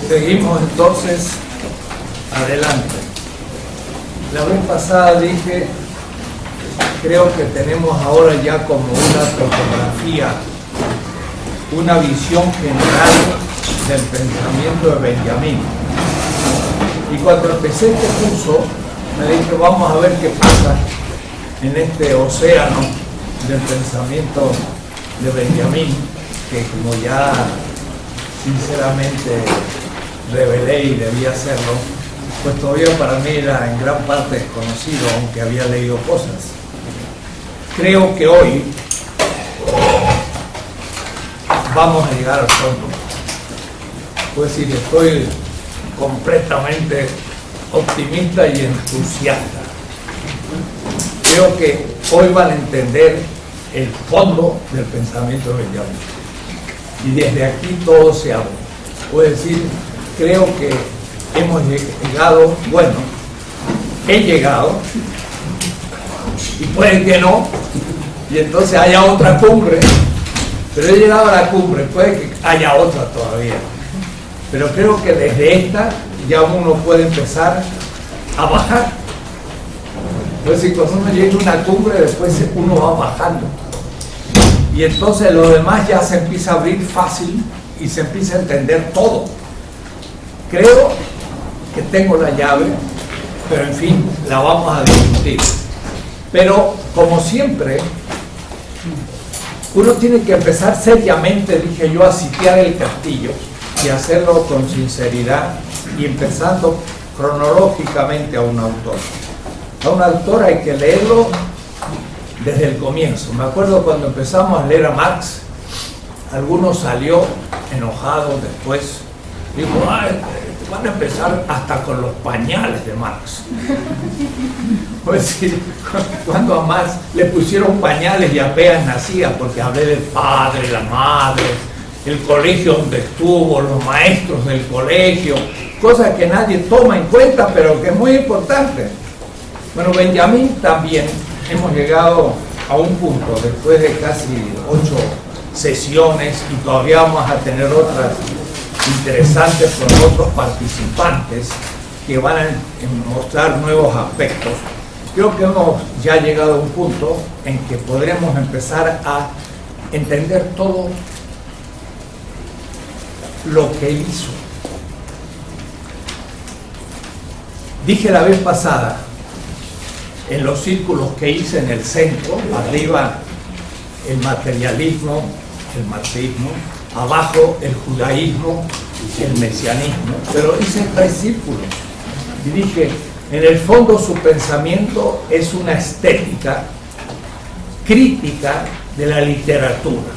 Seguimos entonces adelante. La vez pasada dije, creo que tenemos ahora ya como una fotografía, una visión general del pensamiento de Benjamín. Y cuando empecé este curso, me dije, vamos a ver qué pasa en este océano del pensamiento de Benjamín, que como ya sinceramente revelé y debía hacerlo, pues todavía para mí era en gran parte desconocido, aunque había leído cosas. Creo que hoy vamos a llegar al fondo. Puedo decir, estoy completamente optimista y entusiasta. Creo que hoy van a entender el fondo del pensamiento de Benjamín. Y desde aquí todo se abre. Puedo decir, creo que hemos llegado, bueno, he llegado, y puede que no, y entonces haya otra cumbre, pero he llegado a la cumbre, puede que haya otra todavía. Pero creo que desde esta ya uno puede empezar a bajar. Entonces, cuando uno llega a una cumbre, después uno va bajando. Y entonces lo demás ya se empieza a abrir fácil y se empieza a entender todo. Creo que tengo la llave, pero en fin, la vamos a discutir. Pero, como siempre, uno tiene que empezar seriamente, dije yo, a sitiar el castillo y hacerlo con sinceridad y empezando cronológicamente a un autor. A un autor hay que leerlo desde el comienzo. Me acuerdo cuando empezamos a leer a Marx, algunos salió enojados después, dijo, van a empezar hasta con los pañales de Marx. Pues sí, cuando a Marx le pusieron pañales y apenas nacía, porque hablé del padre, la madre, el colegio donde estuvo, los maestros del colegio, cosas que nadie toma en cuenta, pero que es muy importante. Bueno, Benjamín también hemos llegado a un punto, después de casi 8 sesiones, y todavía vamos a tener otras interesantes con otros participantes que van a mostrar nuevos aspectos. Creo que hemos ya llegado a un punto en que podremos empezar a entender todo lo que él hizo. Dije la vez pasada, en los círculos que hice en el centro, arriba el materialismo, el marxismo, abajo el judaísmo, el mesianismo, pero hice 3 círculos y dije, en el fondo su pensamiento es una estética crítica de la literatura.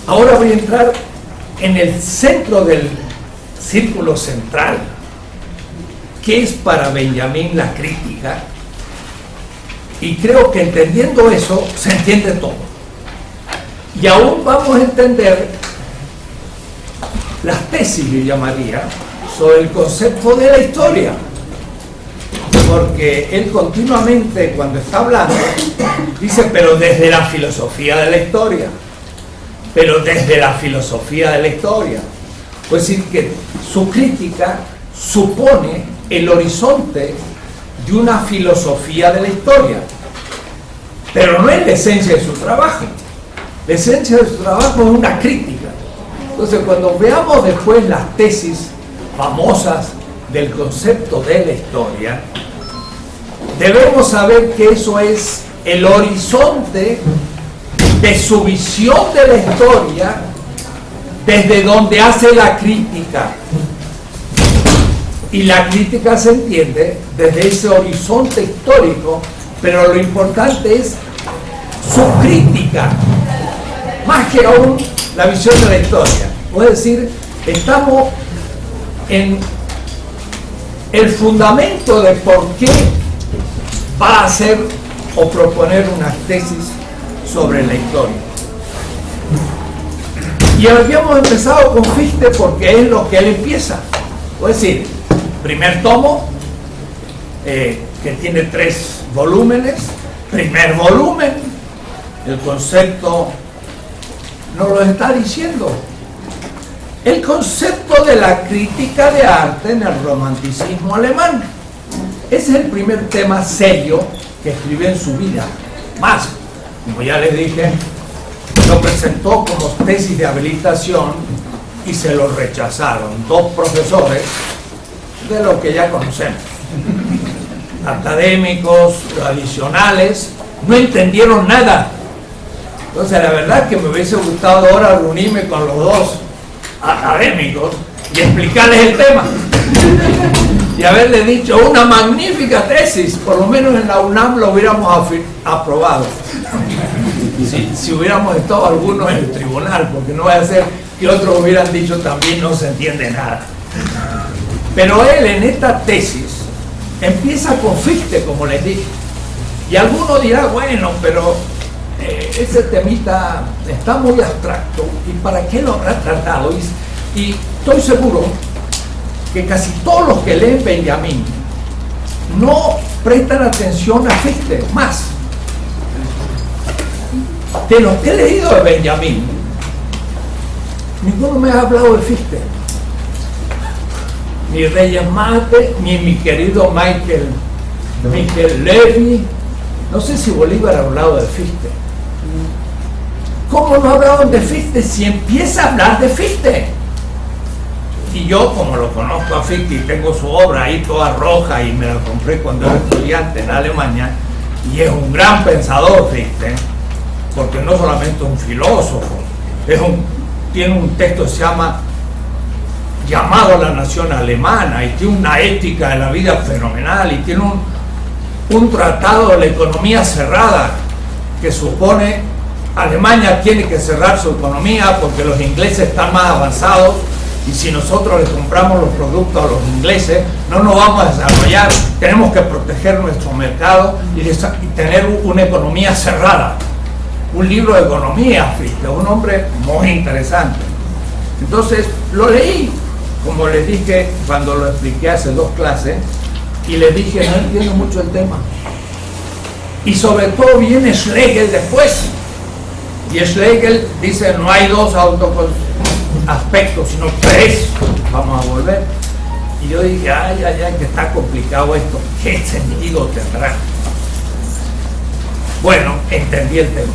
Ahora voy a entrar en el centro del círculo central. ¿Qué es para Benjamín la crítica? Y creo que entendiendo eso se entiende todo. Y aún vamos a entender las tesis, yo llamaría, sobre el concepto de la historia. Porque él continuamente, cuando está hablando, dice, pero desde la filosofía de la historia. Pero desde la filosofía de la historia. Pues decir que su crítica supone el horizonte de una filosofía de la historia. Pero no es la esencia de su trabajo. La esencia de su trabajo es una crítica. Entonces, cuando veamos después las tesis famosas del concepto de la historia, debemos saber que eso es el horizonte de su visión de la historia desde donde hace la crítica. Y la crítica se entiende desde ese horizonte histórico, pero lo importante es su crítica, más que aún la visión de la historia. Es decir, estamos en el fundamento de por qué va a hacer o proponer unas tesis sobre la historia. Y habíamos empezado con Fichte porque es lo que él empieza. Es decir, Primer tomo, que tiene 3 volúmenes. Primer volumen, el concepto nos lo está diciendo. El concepto de la crítica de arte en el romanticismo alemán. Ese es el primer tema serio que escribió en su vida. Más, como ya les dije, lo presentó como tesis de habilitación y se lo rechazaron 2 profesores de lo que ya conocemos. Académicos tradicionales, no entendieron nada. Entonces la verdad que me hubiese gustado ahora reunirme con los 2 académicos y explicarles el tema y haberle dicho una magnífica tesis, por lo menos en la UNAM lo hubiéramos aprobado si hubiéramos estado algunos en el tribunal, porque no va a ser que otros hubieran dicho también no se entiende nada. Pero él en esta tesis empieza con Fichte, como les dije, y alguno dirá, bueno, pero ese temita está muy abstracto, ¿y para qué lo habrá tratado? Y estoy seguro que casi todos los que leen Benjamin no prestan atención a Fichte. Más, de los que he leído de Benjamin, ninguno me ha hablado de Fichte. Ni Reyes Mate, ni mi querido Michael Levy. No sé si Bolívar ha hablado de Fichte. ¿Cómo no hablaron de Fichte si empieza a hablar de Fichte? Y yo, como lo conozco a Fichte y tengo su obra ahí toda roja y me la compré cuando era estudiante en Alemania, y es un gran pensador Fichte, porque no solamente un filósofo, tiene un texto que se llama Llamado a la Nación Alemana, y tiene una ética de la vida fenomenal, y tiene un tratado de la economía cerrada que supone Alemania tiene que cerrar su economía porque los ingleses están más avanzados y si nosotros les compramos los productos a los ingleses no nos vamos a desarrollar, tenemos que proteger nuestro mercado y tener una economía cerrada. Un libro de economía, Fichte, un hombre muy interesante. Entonces lo leí, como les dije cuando lo expliqué hace 2 clases, y les dije no entiendo mucho el tema. Y sobre todo viene Schlegel después, y Schlegel dice no hay 2 aspectos sino 3. Vamos a volver. Y yo dije ay, que está complicado esto, ¿qué sentido tendrá? Bueno, entendí el tema.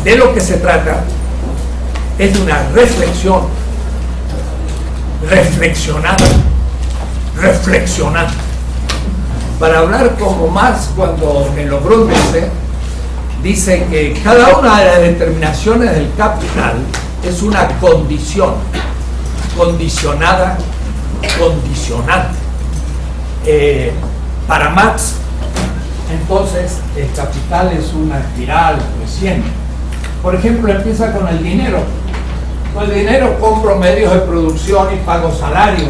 De lo que se trata es de una reflexión reflexionada, para hablar como Marx cuando en los Grundrisse dice que cada una de las determinaciones del capital es una condición, condicionada, condicionante. Para Marx, entonces, el capital es una espiral creciente. Por ejemplo, empieza con el dinero. Con el dinero compro medios de producción y pago salario.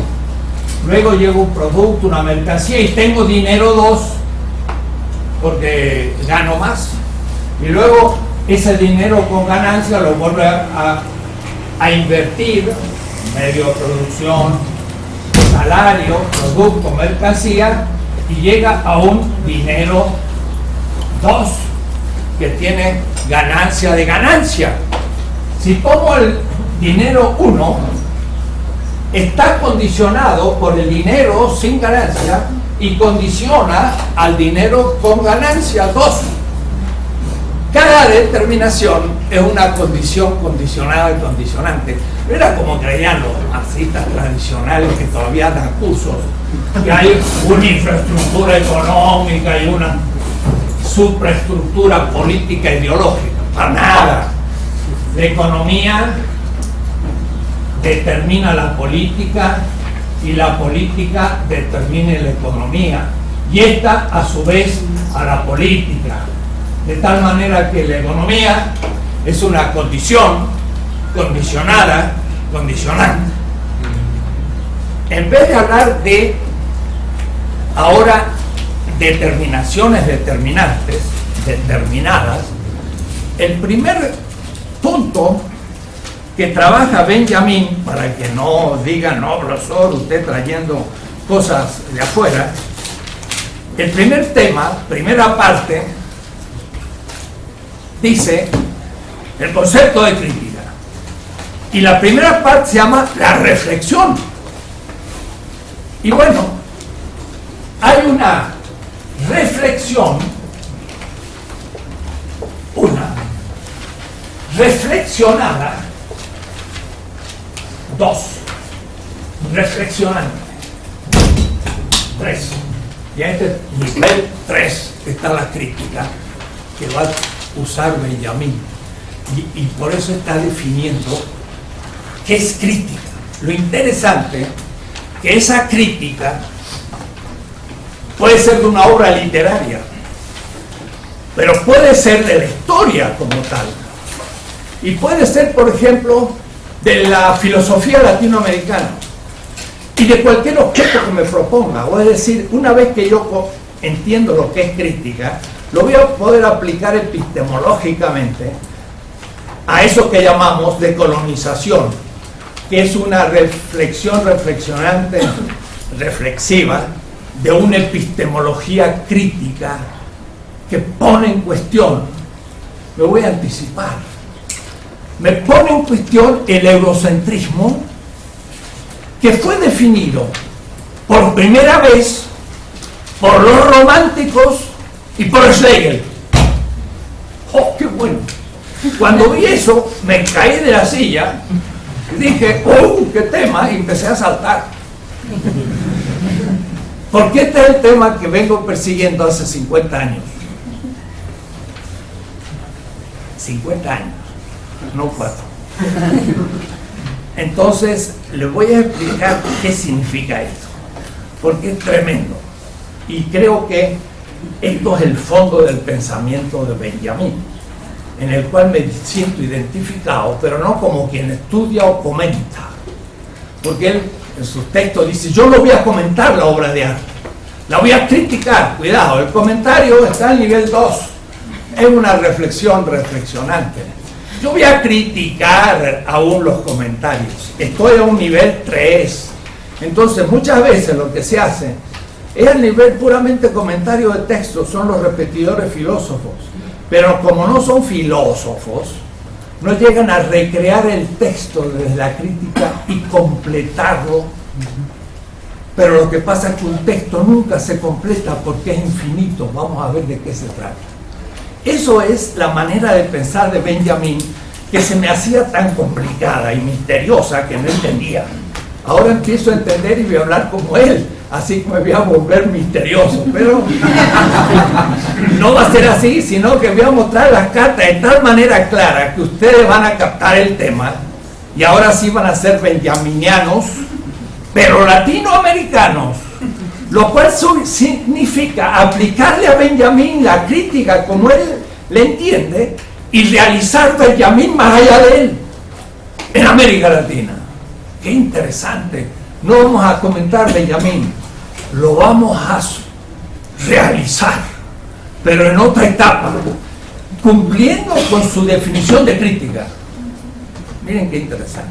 Luego llega un producto, una mercancía y tengo dinero 2 porque gano más. Y luego ese dinero con ganancia lo vuelvo a invertir en medio de producción, salario, producto, mercancía, y llega a un dinero 2 que tiene ganancia de ganancia. Si tomo el dinero 1, está condicionado por el dinero sin ganancia y condiciona al dinero con ganancia 2. Cada determinación es una condición condicionada y condicionante. Era como creían los marxistas tradicionales que todavía dan cursos, que hay una infraestructura económica y una supraestructura política ideológica. Para nada. La economía determina la política y la política determina la economía y esta a su vez a la política, de tal manera que la economía es una condición condicionada, condicionante. En vez de hablar de ahora determinaciones determinantes, determinadas, el primer punto que trabaja Benjamin, para que no digan, no, profesor, usted trayendo cosas de afuera. El primer tema, primera parte, dice el concepto de crítica. Y la primera parte se llama la reflexión. Y bueno, hay una reflexión, una reflexionada, dos, reflexionante, tres. Y en este nivel 3 está la crítica que va a usar Benjamin. Y por eso está definiendo qué es crítica. Lo interesante que esa crítica puede ser de una obra literaria, pero puede ser de la historia como tal. Y puede ser, por ejemplo, de la filosofía latinoamericana. Y de cualquier objeto que me proponga, o es decir, una vez que yo entiendo lo que es crítica, lo voy a poder aplicar epistemológicamente a eso que llamamos decolonización, que es una reflexión reflexionante, reflexiva, de una epistemología crítica que pone en cuestión, me voy a anticipar, me pone en cuestión el eurocentrismo, que fue definido por primera vez por los románticos y por Schlegel. ¡Oh, qué bueno! Cuando vi eso, me caí de la silla y dije, ¡oh, qué tema! Y empecé a saltar. Porque este es el tema que vengo persiguiendo hace 50 años. 50 años, no 4. Entonces, les voy a explicar qué significa esto, porque es tremendo. Y creo que esto es el fondo del pensamiento de Benjamin, en el cual me siento identificado, pero no como quien estudia o comenta. Porque él, en sus textos, dice, yo no voy a comentar la obra de arte, la voy a criticar. Cuidado, el comentario está al nivel 2. Es una reflexión reflexionante. Yo voy a criticar aún los comentarios. Estoy a un nivel 3. Entonces, muchas veces lo que se hace es a nivel puramente comentario de texto, son los repetidores filósofos. Pero como no son filósofos, no llegan a recrear el texto desde la crítica y completarlo. Pero lo que pasa es que un texto nunca se completa porque es infinito. Vamos a ver de qué se trata. Eso es la manera de pensar de Benjamin, que se me hacía tan complicada y misteriosa que no entendía. Ahora empiezo a entender y voy a hablar como él, así que me voy a volver misterioso, pero no va a ser así, sino que voy a mostrar las cartas de tal manera clara que ustedes van a captar el tema y ahora sí van a ser benjaminianos, pero latinoamericanos. Lo cual significa aplicarle a Benjamin la crítica como él le entiende y realizar Benjamin más allá de él en América Latina. ¡Qué interesante! No vamos a comentar Benjamin, lo vamos a realizar, pero en otra etapa, cumpliendo con su definición de crítica. Miren qué interesante.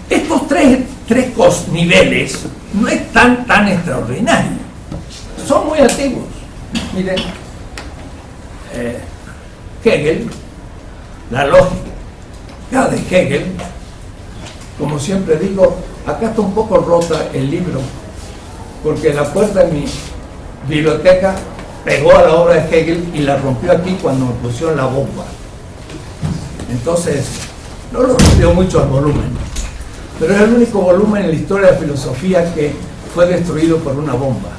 Estos tres niveles no están tan extraordinarios, son muy antiguos. Miren, Hegel, la lógica de Hegel, como siempre digo, acá está un poco rota el libro, porque la puerta de mi biblioteca pegó a la obra de Hegel y la rompió aquí cuando me pusieron la bomba. Entonces, no lo rompió mucho al volumen, pero es el único volumen en la historia de la filosofía que fue destruido por una bomba.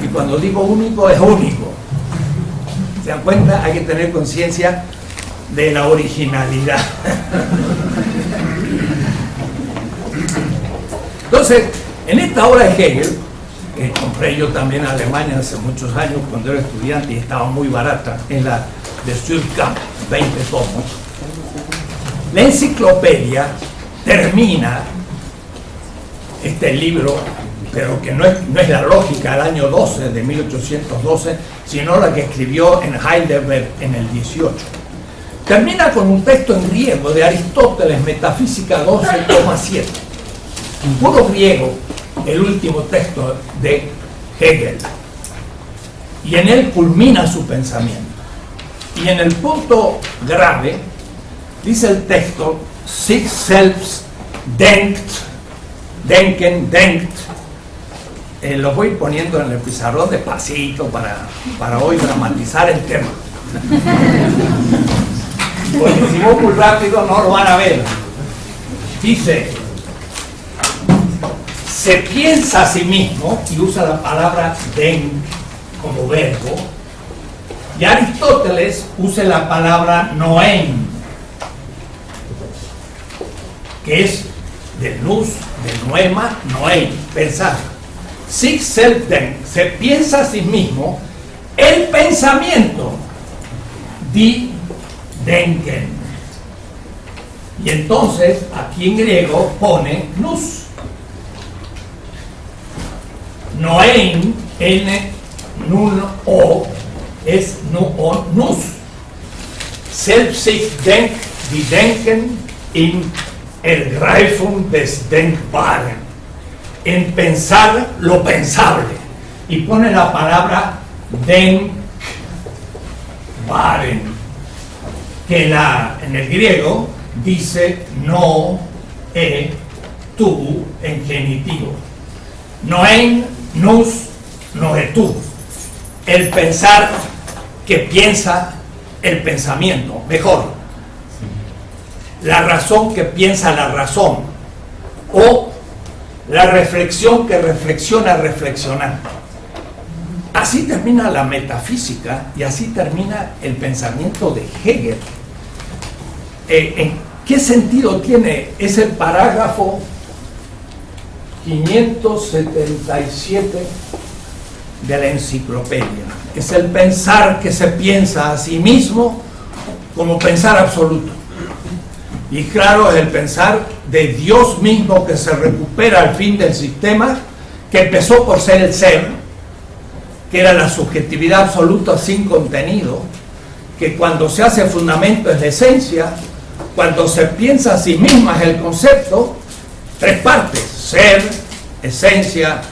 Y cuando digo único, es único. ¿Se dan cuenta? Hay que tener conciencia de la originalidad. Entonces, en esta obra de Hegel, que compré yo también en Alemania hace muchos años cuando era estudiante y estaba muy barata, en la de Suhrkamp, 20 tomos, la enciclopedia termina este libro, pero que no es la lógica del año 12, de 1812, sino la que escribió en Heidelberg en el 18. termina con un texto en griego de Aristóteles, Metafísica 12,7. En puro griego, el último texto de Hegel. Y en él culmina su pensamiento. Y en el punto grave, dice el texto, sich selbst denkt, denken, denkt. Lo voy poniendo en el pizarrón despacito para hoy dramatizar el tema. Porque si voy muy rápido no lo van a ver. Dice, se piensa a sí mismo, y usa la palabra denk como verbo, y Aristóteles usa la palabra noen, que es del nous, del noema, noen, pensar. Sich selbst denkt, se piensa a sí mismo, el pensamiento, die denken. Y entonces aquí en griego pone nous. Noen, n, nun, o, es nu, o, nus. Selbst sich denkt, die denken in Ergreifung des Denkbaren. En pensar lo pensable. Y pone la palabra denkbaren, que en el griego dice no, tú en genitivo. Noen, nus, noe tú. El pensar que piensa el pensamiento. Mejor, la razón que piensa la razón. O la reflexión que reflexiona reflexionando. Así termina la metafísica y así termina el pensamiento de Hegel. ¿En qué sentido tiene ese parágrafo 577 de la enciclopedia? Es el pensar que se piensa a sí mismo como pensar absoluto. Y claro, es el pensar de Dios mismo que se recupera al fin del sistema, que empezó por ser el ser, que era la subjetividad absoluta sin contenido, que cuando se hace fundamento es la esencia, cuando se piensa a sí misma es el concepto, tres partes, ser, esencia,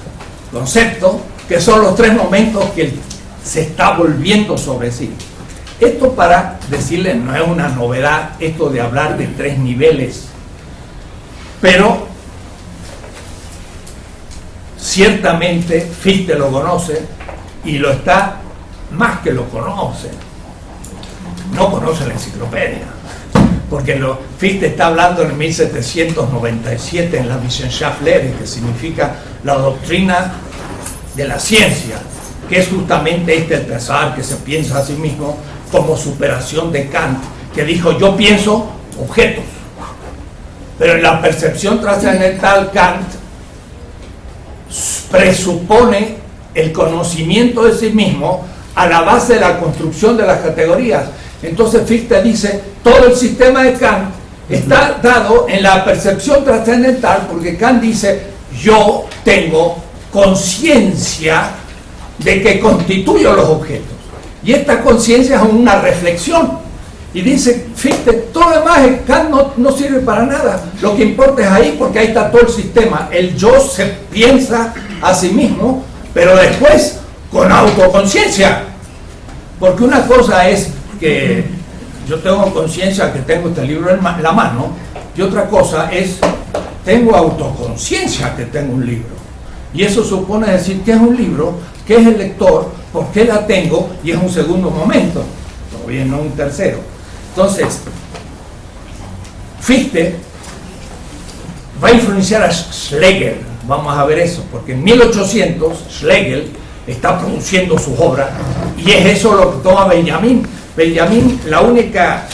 concepto, que son los tres momentos que se está volviendo sobre sí. Esto, para decirles, no es una novedad esto de hablar de tres niveles, pero ciertamente Fichte lo conoce y lo está, más que lo conoce, no conoce la enciclopedia, porque Fichte está hablando en 1797 en la Wissenschaftslehre, que significa la doctrina de la ciencia, que es justamente el pensar que se piensa a sí mismo como superación de Kant, que dijo yo pienso objetos. Pero en la percepción trascendental Kant presupone el conocimiento de sí mismo a la base de la construcción de las categorías. Entonces Fichte dice, todo el sistema de Kant está dado en la percepción trascendental, porque Kant dice, yo tengo conciencia de que constituyo los objetos. Y esta conciencia es una reflexión. Y dice Fichte, todo lo demás, Kant no sirve para nada. Lo que importa es ahí, porque ahí está todo el sistema. El yo se piensa a sí mismo, pero después con autoconciencia. Porque una cosa es que yo tengo conciencia que tengo este libro en la mano, y otra cosa es, tengo autoconciencia que tengo un libro. Y eso supone decir que es un libro, que es el lector, por qué la tengo, y es un segundo momento, todavía no un tercero. Entonces, Fichte va a influenciar a Schlegel, vamos a ver eso, porque en 1800 Schlegel está produciendo sus obras, y es eso lo que toma Benjamin. Benjamin, la única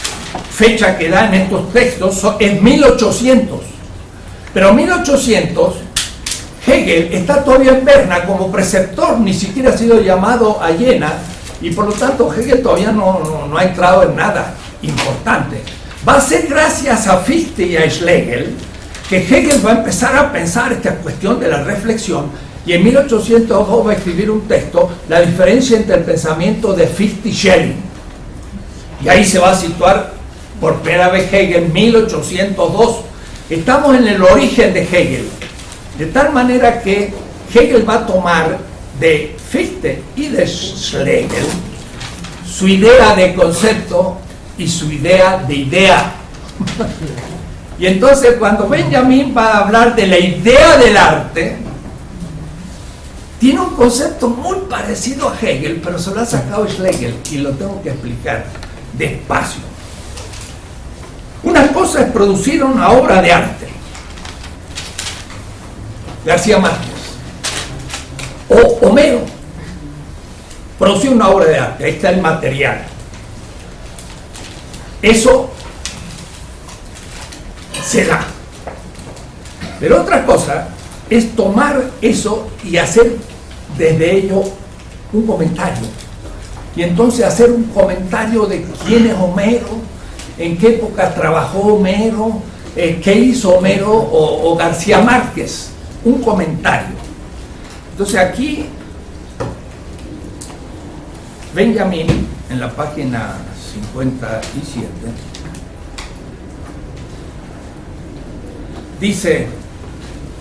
fecha que da en estos textos es 1800, pero 1800 Hegel está todavía en Berna como preceptor, ni siquiera ha sido llamado a Jena, y por lo tanto Hegel todavía no ha entrado en nada importante. Va a ser gracias a Fichte y a Schlegel que Hegel va a empezar a pensar esta cuestión de la reflexión, y en 1802 va a escribir un texto, La diferencia entre el pensamiento de Fichte y Schelling. Y ahí se va a situar por primera vez Hegel en 1802. Estamos en el origen de Hegel, de tal manera que Hegel va a tomar de Fichte y de Schlegel su idea de concepto y su idea de idea. Y entonces cuando Benjamin va a hablar de la idea del arte, tiene un concepto muy parecido a Hegel, pero se lo ha sacado Schlegel y lo tengo que explicar despacio. Una cosa es producir una obra de arte. García Márquez o Homero produció una obra de arte, ahí está el material. Eso se da. Pero otra cosa es tomar eso y hacer desde ello un comentario. Y entonces hacer un comentario de quién es Homero, en qué época trabajó Homero, qué hizo Homero o García Márquez. Un comentario. Entonces aquí Benjamin, en la página 57, dice: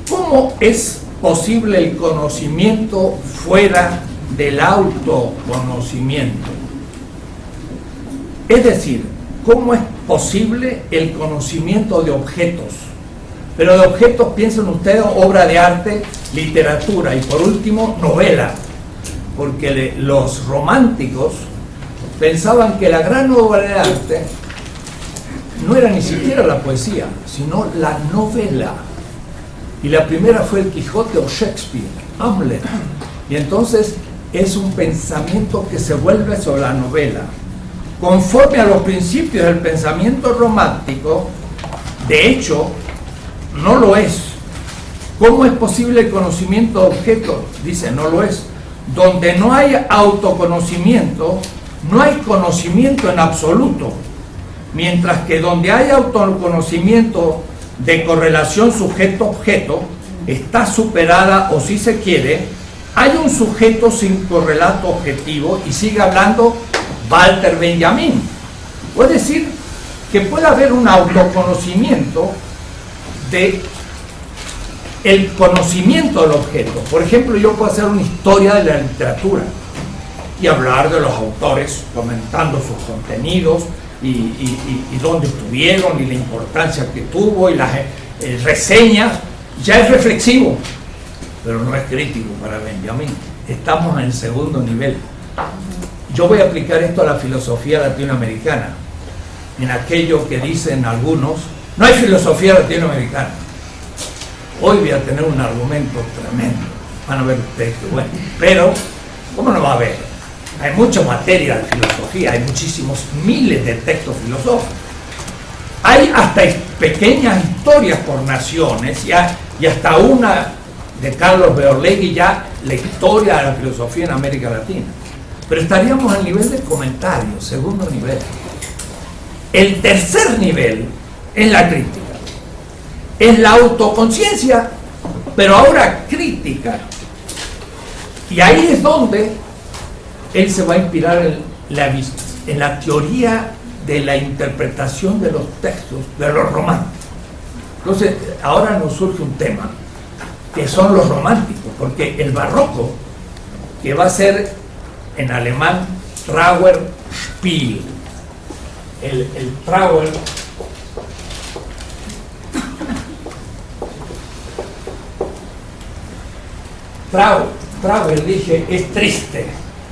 ¿cómo es posible el conocimiento fuera del autoconocimiento? Es decir, ¿cómo es posible el conocimiento de objetos? Pero de objetos, piensen ustedes, obra de arte, literatura y por último, novela. Porque los románticos pensaban que la gran obra de arte no era ni siquiera la poesía, sino la novela. Y la primera fue el Quijote o Shakespeare, Hamlet. Y entonces es un pensamiento que se vuelve sobre la novela. Conforme a los principios del pensamiento romántico, de hecho, no lo es. ¿Cómo es posible el conocimiento de objetos? Dice, no lo es. Donde no hay autoconocimiento, no hay conocimiento en absoluto. Mientras que donde hay autoconocimiento de correlación sujeto-objeto, está superada, o si se quiere, hay un sujeto sin correlato objetivo, y sigue hablando Walter Benjamin. Puede decir que puede haber un autoconocimiento de el conocimiento del objeto. Por ejemplo, yo puedo hacer una historia de la literatura y hablar de los autores, comentando sus contenidos y dónde estuvieron y la importancia que tuvo y las reseñas. Ya es reflexivo, pero no es crítico para Benjamin. Estamos en el segundo nivel. Yo voy a aplicar esto a la filosofía latinoamericana, en aquello que dicen algunos: no hay filosofía latinoamericana. Hoy voy a tener un argumento tremendo. Van a ver ustedes que bueno. Pero, ¿cómo no va a haber? Hay mucha materia de filosofía, hay muchísimos miles de textos filosóficos. Hay hasta pequeñas historias por naciones, y hasta una de Carlos Beorlegui, ya la historia de la filosofía en América Latina. Pero estaríamos al nivel de comentarios, segundo nivel. El tercer nivel es la crítica. Es la autoconciencia, pero ahora crítica. Y ahí es donde él se va a inspirar en la teoría de la interpretación de los textos de los románticos. Entonces, ahora nos surge un tema, que son los románticos, porque el barroco, que va a ser en alemán Trauerspiel, el Trauer, Trauer, dije, es triste.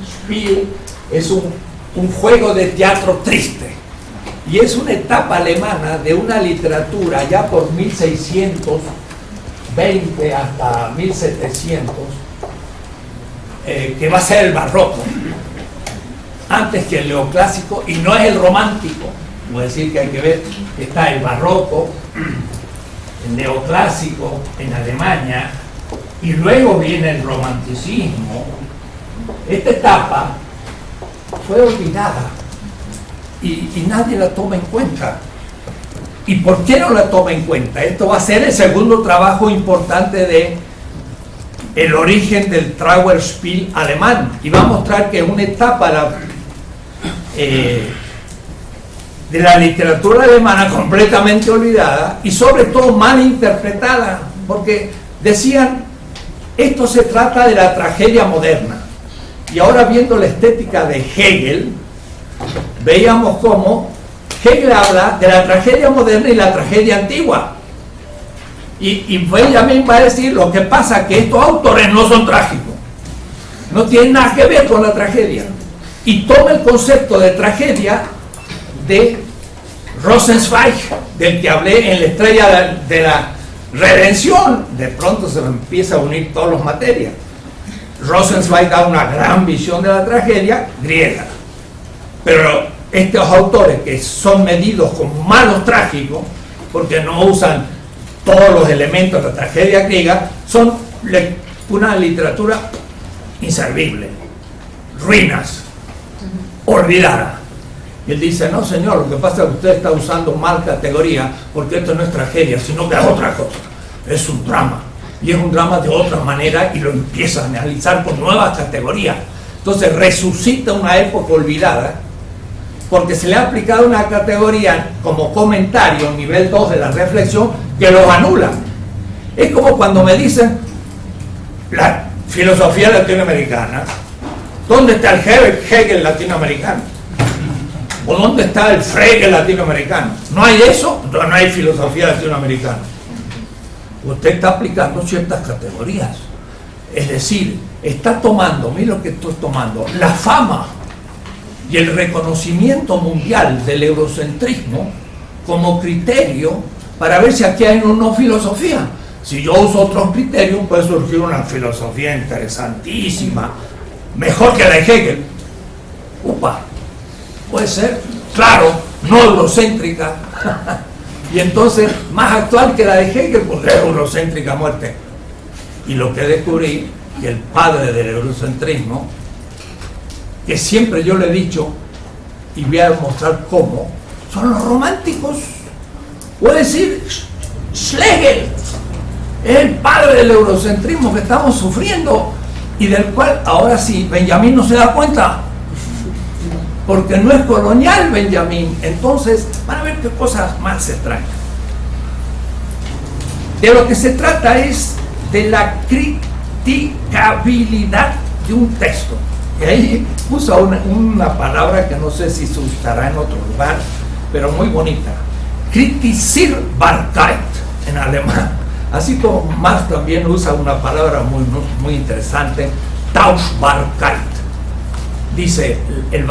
Spiel es un juego de teatro triste. Y es una etapa alemana de una literatura ya por 1620 hasta 1700, que va a ser el barroco, antes que el neoclásico, y no es el romántico. Voy a decir que hay que ver, está el barroco, el neoclásico en Alemania, y luego viene el romanticismo. Esta etapa fue olvidada y nadie la toma en cuenta. ¿Y por qué no la toma en cuenta? Esto va a ser el segundo trabajo importante de el origen del Trauerspiel alemán, y va a mostrar que es una etapa de la literatura alemana completamente olvidada y sobre todo mal interpretada, porque decían, esto se trata de la tragedia moderna. Y ahora viendo la estética de Hegel, veíamos cómo Hegel habla de la tragedia moderna y la tragedia antigua. Y Benjamin va a decir, lo que pasa es que estos autores no son trágicos, no tienen nada que ver con la tragedia. Y toma el concepto de tragedia de Rosenzweig, del que hablé en La estrella de la redención. De pronto se empieza a unir todas las materias. Rosenzweig da una gran visión de la tragedia griega, pero estos autores que son medidos como malos trágicos porque no usan todos los elementos de la tragedia griega, son una literatura inservible, ruinas, olvidada. Y él dice, no señor, lo que pasa es que usted está usando mal categoría, porque esto no es tragedia, sino que es otra cosa, es un drama, y es un drama de otra manera, y lo empieza a analizar con nuevas categorías. Entonces resucita una época olvidada, porque se le ha aplicado una categoría como comentario, nivel 2 de la reflexión, que los anula. Es como cuando me dicen, la filosofía latinoamericana, ¿dónde está el Hegel latinoamericano? ¿O dónde está el Frege latinoamericano? ¿No hay eso? No hay filosofía latinoamericana. Usted está aplicando ciertas categorías. Es decir, está tomando, mira lo que estoy tomando, la fama y el reconocimiento mundial del eurocentrismo como criterio para ver si aquí hay una no filosofía. Si yo uso otros criterios, puede surgir una filosofía interesantísima, mejor que la de Hegel. Upa, puede ser, claro, no eurocéntrica. Y entonces, más actual que la de Hegel, porque es eurocéntrica a muerte. Y lo que descubrí, que el padre del eurocentrismo, que siempre yo le he dicho, y voy a demostrar cómo, son los románticos. Puede decir, Schlegel es el padre del eurocentrismo que estamos sufriendo y del cual ahora sí Benjamin no se da cuenta, porque no es colonial Benjamin. Entonces van a ver qué cosas más extrañas. De lo que se trata es de la criticabilidad de un texto. Y ahí usa una palabra que no sé si se usará en otro lugar, pero muy bonita. Kritisierbarkeit en alemán. Así como Marx también usa una palabra muy interesante, Tauschbarkeit. Dice, el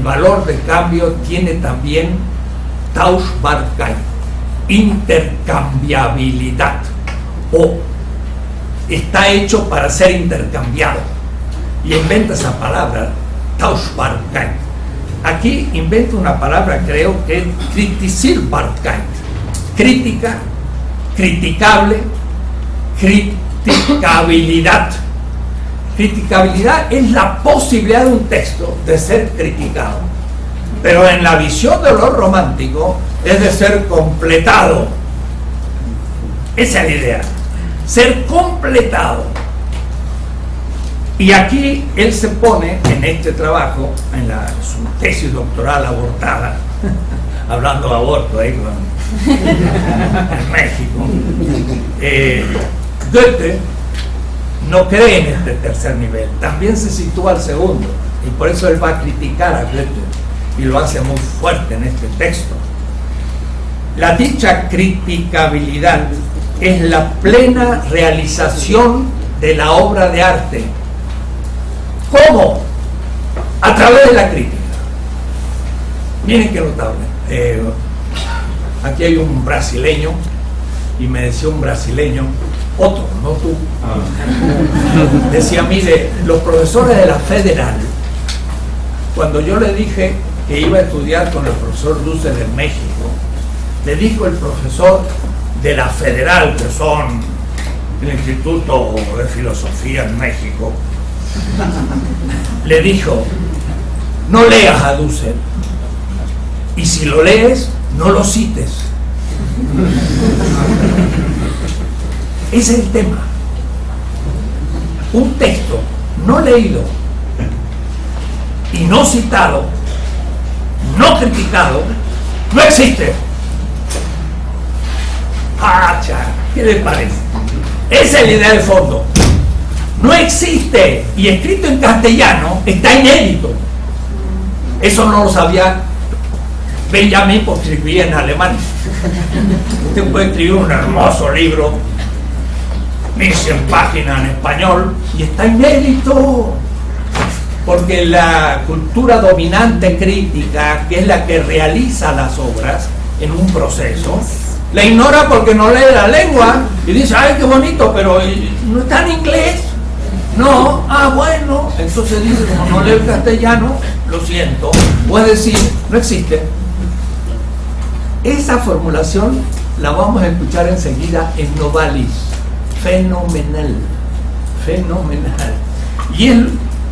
valor de cambio tiene también Tauschbarkeit, intercambiabilidad, o está hecho para ser intercambiado. Y inventa esa palabra, Tauschbarkeit. Aquí inventa una palabra, creo que es Kritisierbarkeit. Crítica, criticable, criticabilidad. Criticabilidad es la posibilidad de un texto de ser criticado, pero en la visión de lo romántico es de ser completado. Esa es la idea, ser completado. Y aquí él se pone en este trabajo, en su tesis doctoral abortada, hablando de aborto ahí en México, Goethe no cree en este tercer nivel, también se sitúa al segundo, y por eso él va a criticar a Goethe, y lo hace muy fuerte en este texto. La dicha criticabilidad es la plena realización de la obra de arte. ¿Cómo? A través de la crítica. Miren qué notable. Aquí hay un brasileño, y me decía un brasileño, otro, no tú, decía, mire, los profesores de la Federal, cuando yo le dije que iba a estudiar con el profesor Dussel en México, le dijo el profesor de la Federal, que son el Instituto de Filosofía en México, le dijo, no leas a Dussel, y si lo lees, no lo cites. Ese es el tema. Un texto no leído y no citado, no criticado, no existe. ¡Pacha! ¿Qué les parece? Esa es la idea de fondo. No existe, y escrito en castellano está inédito. Eso no lo sabía Benjamin porque escribía en alemán. Usted puede escribir un hermoso libro, 1100 páginas en español, y está inédito. Porque la cultura dominante crítica, que es la que realiza las obras en un proceso, la ignora porque no lee la lengua y dice, ay, qué bonito, pero no está en inglés. No, bueno, entonces dice, como no leo el castellano, lo siento, puede decir, no existe. Esa formulación la vamos a escuchar enseguida en Novalis. Fenomenal, fenomenal. Y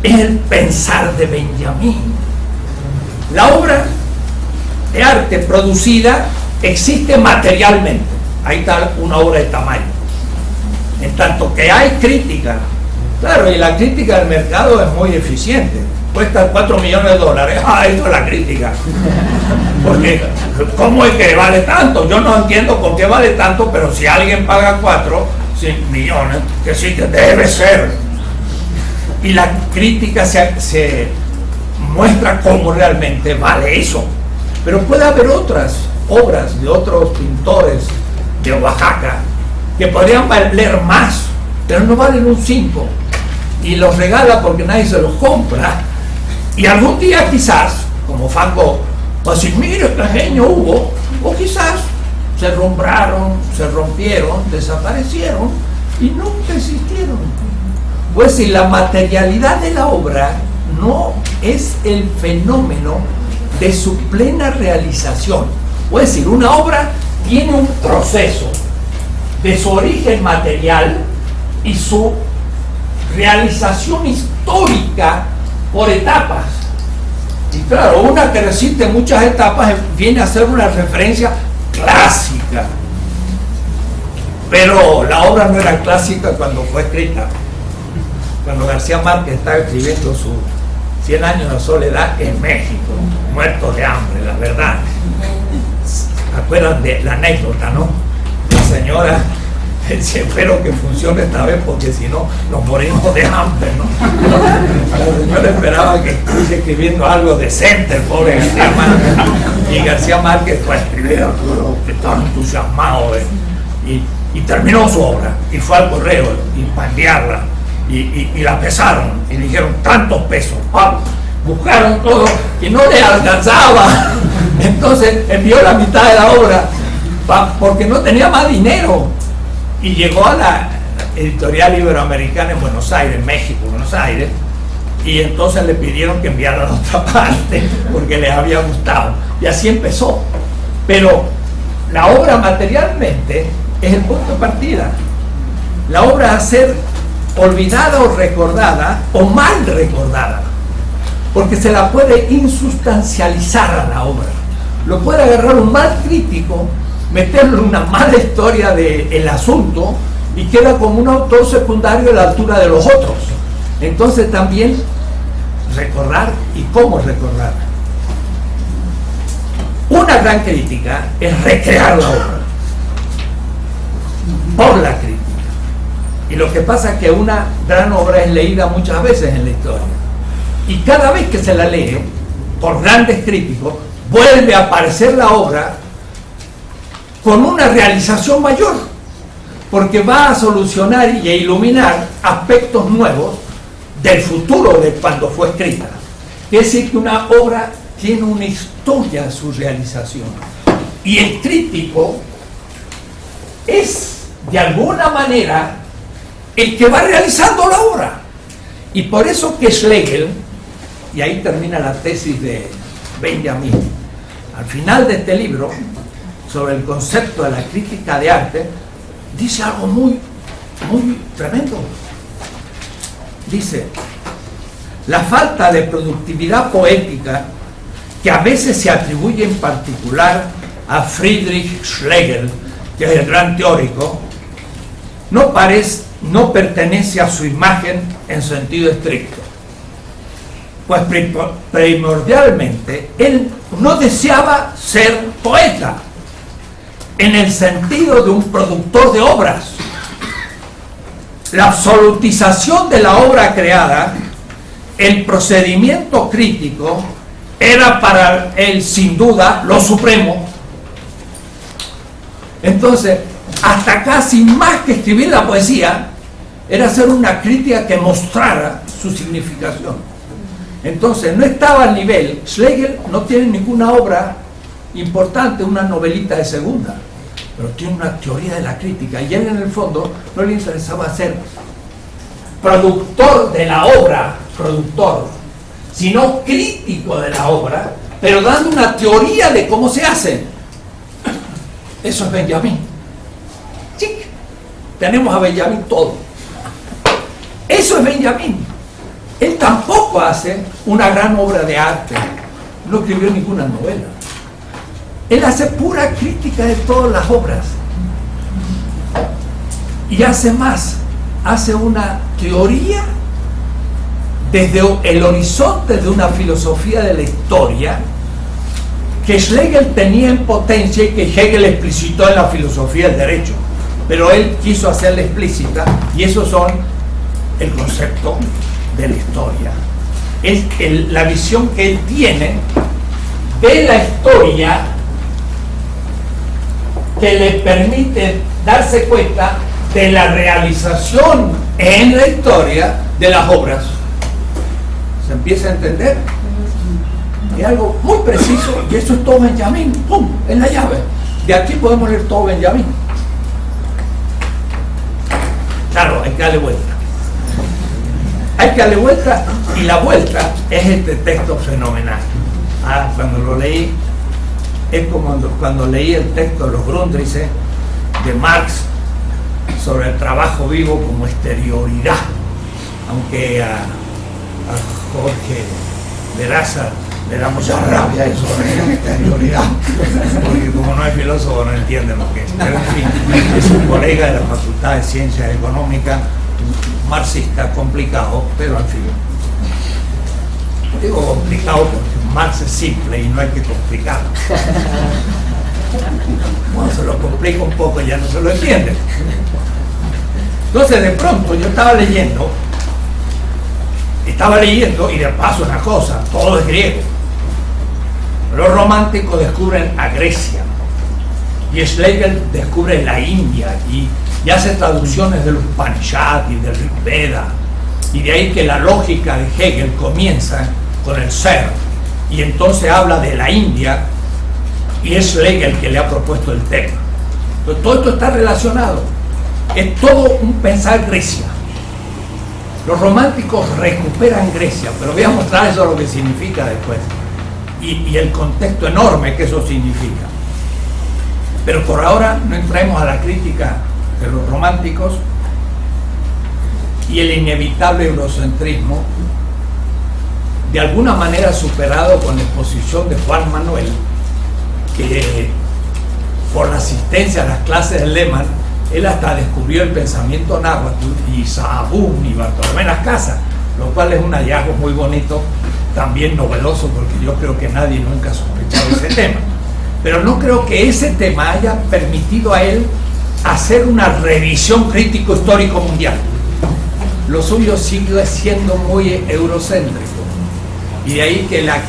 es el pensar de Benjamin. La obra de arte producida existe materialmente. Ahí está una obra de tamaño. En tanto que hay crítica, claro, y la crítica del mercado es muy eficiente. Cuesta $4 millones. Eso es la crítica. Porque, ¿cómo es que vale tanto? Yo no entiendo por qué vale tanto, pero si alguien paga 4 millones, que sí que debe ser. Y la crítica se muestra cómo realmente vale eso. Pero puede haber otras obras de otros pintores de Oaxaca que podrían valer más, pero no valen un 5, y los regala porque nadie se los compra, y algún día quizás, como Van Gogh, va a decir, mire qué genio hubo, o quizás se rumbraron, se rompieron, desaparecieron y nunca existieron. Pues si la materialidad de la obra no es el fenómeno de su plena realización, es decir, una obra tiene un proceso de su origen material y su realización histórica por etapas. Y claro, una que resiste muchas etapas viene a ser una referencia clásica. Pero la obra no era clásica cuando fue escrita. Cuando García Márquez estaba escribiendo sus 100 años de soledad en México, muerto de hambre, la verdad. ¿Acuerdan de la anécdota, no? La señora, espero que funcione esta vez porque si no nos morimos de hambre, ¿no? La señora esperaba que estuviese escribiendo algo decente, el pobre García Márquez. Y García Márquez fue a escribir, que estaba entusiasmado, y terminó su obra, y fue al correo y para enviarla, y la pesaron, y le dijeron tantos pesos, buscaron todo, y no le alcanzaba. Entonces envió la mitad de la obra, porque no tenía más dinero, y llegó a la editorial iberoamericana en Buenos Aires, México, Buenos Aires, y entonces le pidieron que enviara la otra parte, porque les había gustado, y así empezó. Pero la obra materialmente es el punto de partida. La obra a ser olvidada o recordada, o mal recordada, porque se la puede insustancializar a la obra. Lo puede agarrar un mal crítico, meterlo en una mala historia del asunto, y queda como un autor secundario a la altura de los otros. Entonces también recordar y cómo recordar. Una gran crítica es recrear la obra por la crítica. Y lo que pasa es que una gran obra es leída muchas veces en la historia, y cada vez que se la lee por grandes críticos vuelve a aparecer la obra con una realización mayor, porque va a solucionar y a iluminar aspectos nuevos del futuro de cuando fue escrita. Es decir, que una obra tiene una historia a su realización, y el crítico es de alguna manera el que va realizando la obra. Y por eso que Schlegel, y ahí termina la tesis de Benjamin, al final de este libro, sobre el concepto de la crítica de arte, dice algo muy, muy tremendo. Dice, la falta de productividad poética que a veces se atribuye en particular a Friedrich Schlegel, que es el gran teórico, no pertenece a su imagen en sentido estricto. Pues primordialmente él no deseaba ser poeta en el sentido de un productor de obras. La absolutización de la obra creada, el procedimiento crítico, era para él sin duda lo supremo. Entonces, hasta casi más que escribir la poesía, era hacer una crítica que mostrara su significación. Entonces, no estaba al nivel. Schlegel no tiene ninguna obra importante, una novelita de segunda, pero tiene una teoría de la crítica, y él en el fondo no le interesaba ser productor de la obra, sino crítico de la obra, pero dando una teoría de cómo se hace. Eso es Benjamin. ¡Chic! Tenemos a Benjamin todo. Eso es Benjamin. Él tampoco hace una gran obra de arte, no escribió ninguna novela. Él hace pura crítica de todas las obras. Y hace más, hace una teoría desde el horizonte de una filosofía de la historia que Schlegel tenía en potencia y que Hegel explicitó en la filosofía del derecho, pero él quiso hacerla explícita, y esos son el concepto de la historia. Es la visión que él tiene de la historia que le permite darse cuenta de la realización en la historia de las obras. ¿Se empieza a entender? Es algo muy preciso, y eso es todo Benjamin. ¡Pum! Es la llave. De aquí podemos leer todo Benjamin. Claro, hay que darle vuelta. Hay que darle vuelta, y la vuelta es este texto fenomenal. Cuando lo leí, es como cuando leí el texto de los Grundrisse de Marx sobre el trabajo vivo como exterioridad, aunque a Jorge Veraza le da mucha rabia eso de la exterioridad, porque como no es filósofo no entiende lo que es. Pero en fin, es un colega de la Facultad de Ciencias Económicas, marxista, complicado, pero al fin. Digo complicado porque Marx es simple y no hay que complicarlo. Cuando se lo complica un poco ya no se lo entiende. Entonces de pronto yo estaba leyendo y de paso una cosa, todo es griego. Los románticos descubren a Grecia y Schlegel descubre la India y hace traducciones del Upanishad y del Rig Veda, y de ahí que la lógica de Hegel comienza con el ser, y entonces habla de la India, y es Schlegel que le ha propuesto el tema. Entonces todo esto está relacionado, es todo un pensar Grecia. Los románticos recuperan Grecia, pero voy a mostrar eso lo que significa después, y el contexto enorme que eso significa. Pero por ahora no entremos a la crítica de los románticos y el inevitable eurocentrismo, de alguna manera superado con la exposición de Juan Manuel, que por la asistencia a las clases de Lehmann, él hasta descubrió el pensamiento náhuatl, y Sahagún y Bartolomé Las Casas, lo cual es un hallazgo muy bonito, también novedoso, porque yo creo que nadie nunca ha sospechado ese tema. Pero no creo que ese tema haya permitido a él hacer una revisión crítico-histórico mundial. Lo suyo sigue siendo muy eurocéntrico, y de ahí que la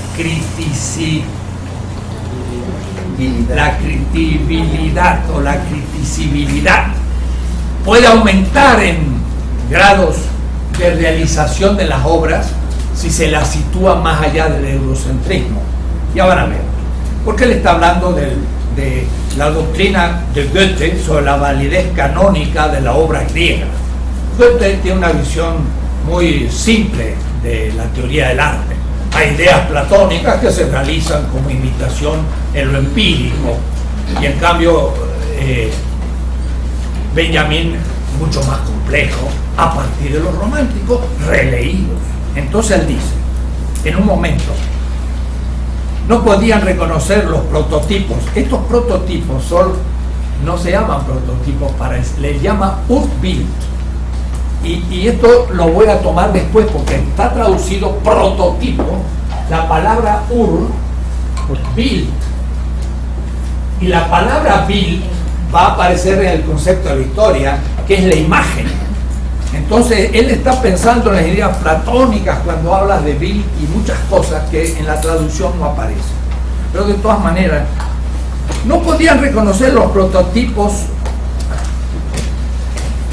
critibilidad o la criticibilidad puede aumentar en grados de realización de las obras si se las sitúa más allá del eurocentrismo. Ya van a ver, porque él está hablando de la doctrina de Goethe sobre la validez canónica de la obra griega. Goethe tiene una visión muy simple de la teoría del arte. Hay ideas platónicas que se realizan como imitación en lo empírico, y en cambio Benjamin mucho más complejo a partir de los románticos releídos. Entonces él dice, en un momento, no podían reconocer los prototipos. Estos prototipos no se llaman prototipos, les llama Urbild. y esto lo voy a tomar después porque está traducido prototipo, la palabra ur, build, y la palabra build va a aparecer en el concepto de la historia, que es la imagen. Entonces él está pensando en las ideas platónicas cuando habla de build y muchas cosas que en la traducción no aparecen. Pero de todas maneras, no podían reconocer los prototipos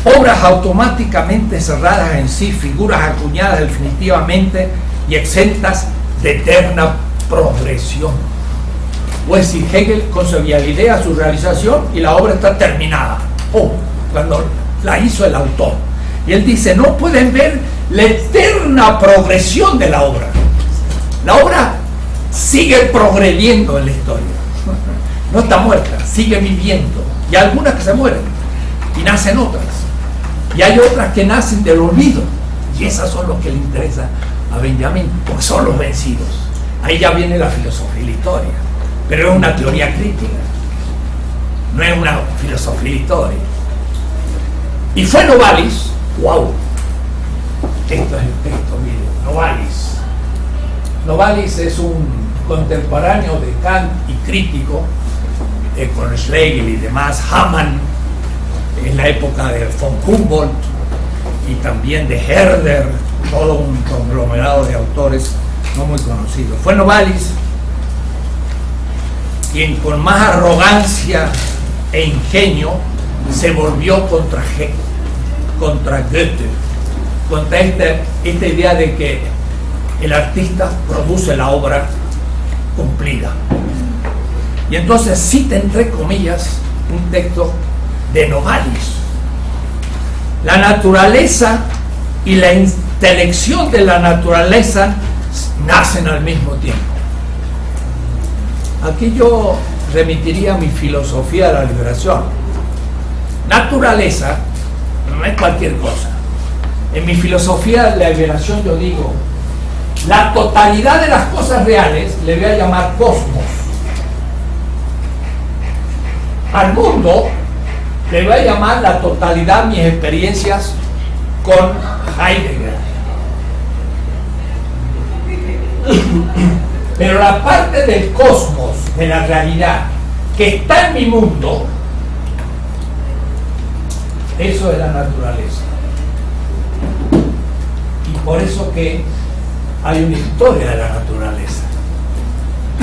obras automáticamente cerradas en sí, figuras acuñadas definitivamente y exentas de eterna progresión. O es decir, Hegel concebía la idea, su realización, y la obra está terminada, cuando la hizo el autor. Y él dice, no pueden ver la eterna progresión de la obra. La obra sigue progrediendo en la historia. No está muerta, sigue viviendo. Y hay algunas que se mueren y nacen otras. Y hay otras que nacen del olvido. Y esas son los que le interesa a Benjamin, porque son los vencidos. Ahí ya viene la filosofía y la historia. Pero es una teoría crítica. No es una filosofía y historia. Y fue Novalis, wow. Esto es el texto, miren, Novalis. Novalis es un contemporáneo de Kant y crítico, con Schlegel y demás. Hamann, en la época de von Humboldt y también de Herder, todo un conglomerado de autores no muy conocidos. Fue Novalis quien con más arrogancia e ingenio se volvió contra Goethe, contra esta idea de que el artista produce la obra cumplida. Y entonces cita entre comillas un texto de Novalis. La naturaleza y la intelección de la naturaleza nacen al mismo tiempo. Aquí yo remitiría a mi filosofía de la liberación. Naturaleza no es cualquier cosa. En mi filosofía de la liberación yo digo, la totalidad de las cosas reales le voy a llamar cosmos. Al mundo le voy a llamar la totalidad de mis experiencias con Heidegger. Pero la parte del cosmos, de la realidad, que está en mi mundo, eso es la naturaleza. Y por eso que hay una historia de la naturaleza.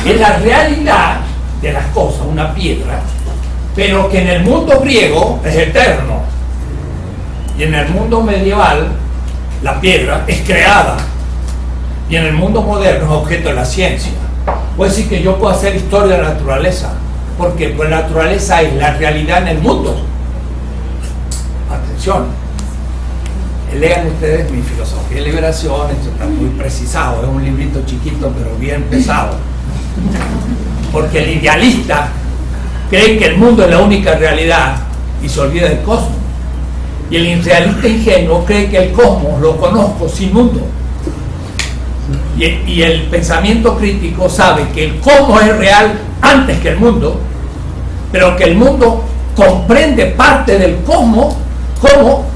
Es la realidad de las cosas, una piedra, pero que en el mundo griego es eterno. Y en el mundo medieval, la piedra es creada. Y en el mundo moderno es objeto de la ciencia. Puede decir que yo puedo hacer historia de la naturaleza, porque pues la naturaleza es la realidad en el mundo. Atención, lean ustedes mi filosofía de liberación, esto está muy precisado, es un librito chiquito pero bien pesado, porque el idealista cree que el mundo es la única realidad y se olvida del cosmos, y el irrealista ingenuo cree que el cosmos lo conozco sin mundo. Y el pensamiento crítico sabe que el cosmos es real antes que el mundo, pero que el mundo comprende parte del cosmos, como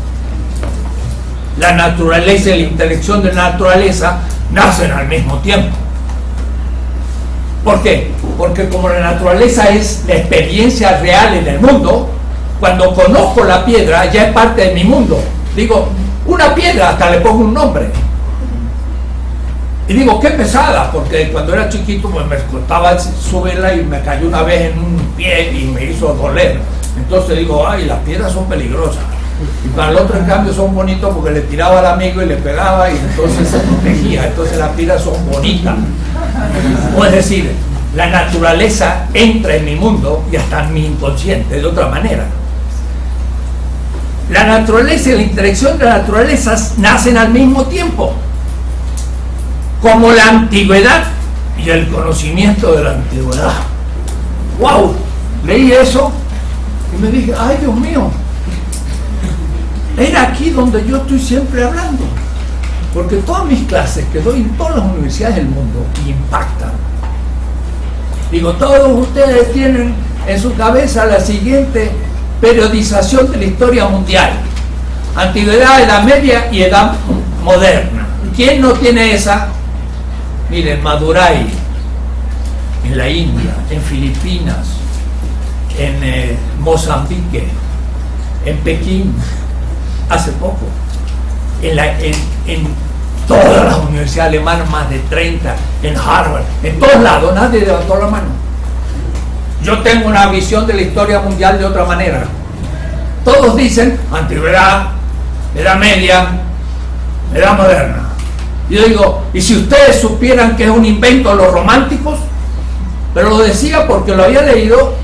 la naturaleza y la intelección de la naturaleza nacen al mismo tiempo. ¿Por qué? Porque como la naturaleza es la experiencia real en el mundo, cuando conozco la piedra ya es parte de mi mundo. Digo, una piedra, hasta le pongo un nombre. Y digo, qué pesada, porque cuando era chiquito pues me costaba subirla y me cayó una vez en un pie y me hizo doler. Entonces digo, ay, las piedras son peligrosas. Y para el otro, en cambio, son bonitos porque le tiraba al amigo y le pegaba y entonces se protegía. Entonces las piedras son bonitas. O es decir, la naturaleza entra en mi mundo y hasta en mi inconsciente, de otra manera. La naturaleza y la interacción de la naturaleza nacen al mismo tiempo, como la antigüedad y el conocimiento de la antigüedad. ¡Wow! Leí eso y me dije, ¡ay, Dios mío! Era aquí donde yo estoy siempre hablando, porque todas mis clases que doy en todas las universidades del mundo impactan. Digo, todos ustedes tienen en su cabeza la siguiente periodización de la historia mundial. Antigüedad, Edad Media y Edad Moderna. ¿Quién no tiene esa? Miren, Madurai, en la India, en Filipinas, en Mozambique, en Pekín, hace poco, en todas las universidades alemanas, más de 30, en Harvard, en todos lados, nadie levantó la mano. Yo tengo una visión de la historia mundial de otra manera. Todos dicen antigüedad, Edad Media, Edad Moderna. Y yo digo, ¿y si ustedes supieran que es un invento de los románticos? Pero lo decía porque lo había leído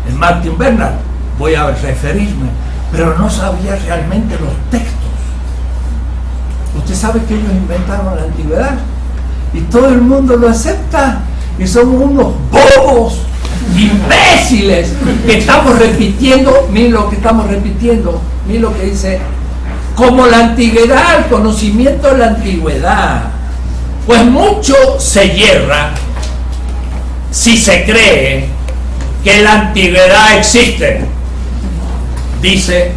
en Martin Bernard, voy a referirme, pero no sabía realmente los textos. Usted sabe que ellos inventaron la antigüedad y todo el mundo lo acepta y somos unos bobos, imbéciles, que estamos repitiendo. Miren lo que estamos repitiendo, miren lo que dice, como la antigüedad, el conocimiento de la antigüedad. Pues mucho se yerra si se cree que la antigüedad existe, dice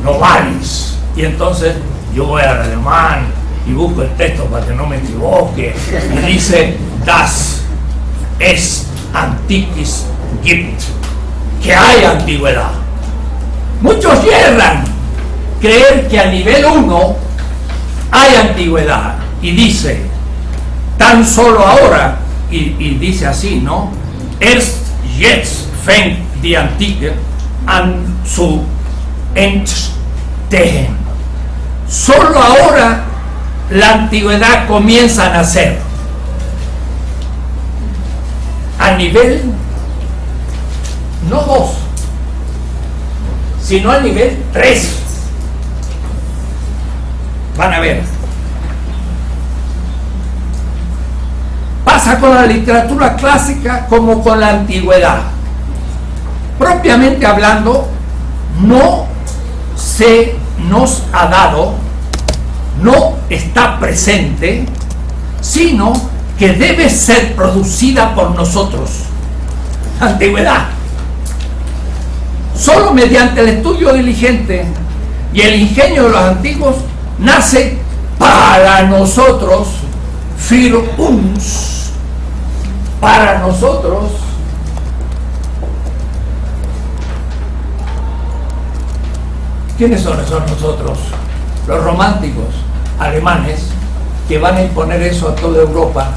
Novalis. Y entonces yo voy al alemán y busco el texto para que no me equivoque, y dice das es antiquis gibt, que hay antigüedad. Muchos yerran creer que a nivel 1 hay antigüedad, y dice tan solo ahora, y dice así, ¿no? Erst jetzt fängt die Antike an zu entstehen. Solo ahora la antigüedad comienza a nacer. A nivel, no 2, sino a nivel 3. Van a ver. Pasa con la literatura clásica como con la antigüedad. Propiamente hablando, no se nos ha dado, no está presente, sino que debe ser producida por nosotros. Antigüedad. Solo mediante el estudio diligente y el ingenio de los antiguos nace para nosotros, für uns, para nosotros, ¿quiénes son esos nosotros? Los románticos alemanes, que van a imponer eso a toda Europa,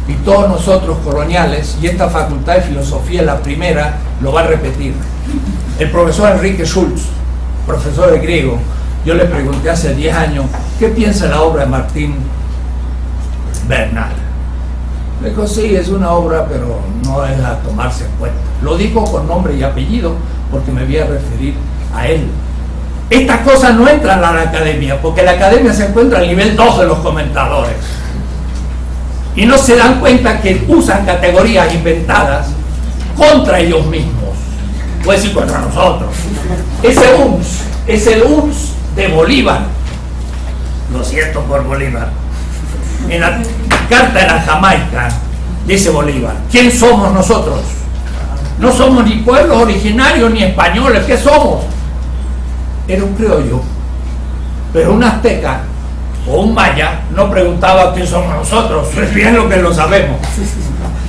y todos nosotros coloniales, y esta facultad de filosofía, la primera, lo va a repetir. El profesor Enrique Schulz, profesor de griego, yo le pregunté hace 10 años, ¿qué piensa de la obra de Martin Bernard? Me dijo, sí, es una obra, pero no es a tomarse en cuenta. Lo dijo con nombre y apellido, porque me voy a referir a él. Estas cosas no entran a la academia, porque la academia se encuentra al nivel 2 de los comentadores. Y no se dan cuenta que usan categorías inventadas contra ellos mismos. Puede decir contra nosotros. Ese UNS es el UNS de Bolívar. Lo siento por Bolívar. En la carta de la Jamaica dice Bolívar, ¿quién somos nosotros? No somos ni pueblos originarios ni españoles. ¿Qué somos? Era un criollo, pero un azteca o un maya no preguntaba quién somos nosotros. Es bien lo que lo sabemos,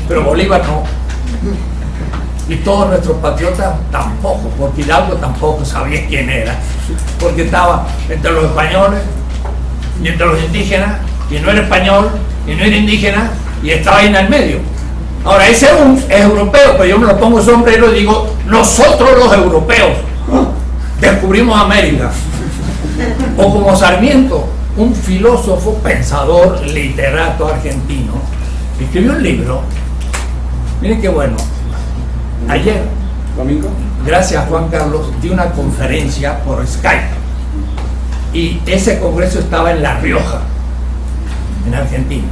pero Bolívar no, y todos nuestros patriotas tampoco, porque Hidalgo tampoco sabía quién era, porque estaba entre los españoles y entre los indígenas, y no era español y no era indígena, y estaba ahí en el medio. Ahora ese es europeo, pero yo me lo pongo sombrero y digo, nosotros los europeos descubrimos América. O como Sarmiento, un filósofo, pensador, literato argentino, escribió un libro, miren qué bueno, ayer, domingo, gracias a Juan Carlos, di una conferencia por Skype, y ese congreso estaba en La Rioja, en Argentina,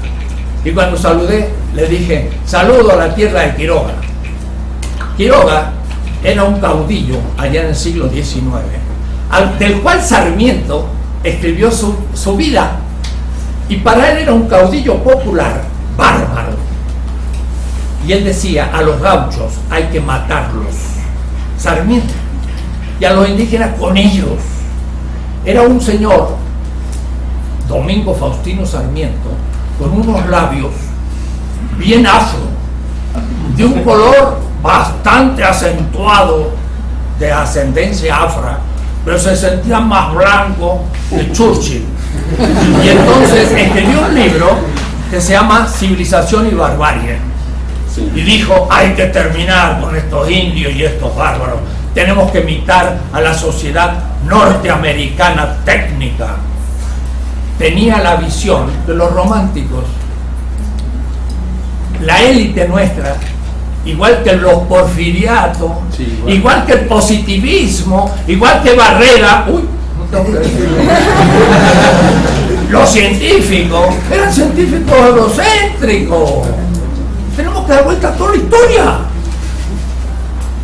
y cuando saludé, le dije, saludo a la tierra de Quiroga. Quiroga era un caudillo allá en el siglo XIX, del cual Sarmiento escribió su vida, y para él era un caudillo popular, bárbaro, y él decía, a los gauchos hay que matarlos, Sarmiento, y a los indígenas con ellos, Era un señor, Domingo Faustino Sarmiento, con unos labios bien afro, de un color bastante acentuado, de ascendencia afra, pero se sentía más blanco que Churchill. Y entonces escribió un libro que se llama Civilización y Barbarie. Y dijo, hay que terminar con estos indios y estos bárbaros. Tenemos que imitar a la sociedad norteamericana técnica. Tenía la visión de los románticos. La élite nuestra, igual que los porfiriatos, sí, igual que el positivismo, igual que Barrera, los científicos eran científicos eurocéntricos. Tenemos que dar vuelta a toda la historia.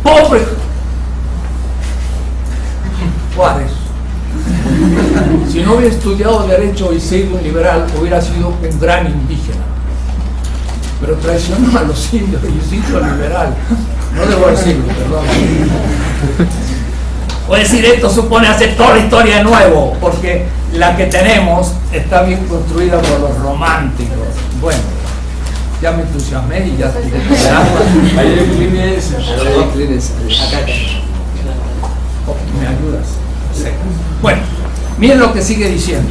Pobre Juárez, si no hubiera estudiado Derecho y sido un liberal, hubiera sido un gran indígena. Pero traicionó a los indios y se hizo liberal. No debo decirlo, perdón. Voy a decir, esto supone hacer toda la historia de nuevo, porque la que tenemos está bien construida por los románticos. Bueno, ya me entusiasmé y ya estoy ¿me ayudas? Sí. Bueno, miren lo que sigue diciendo.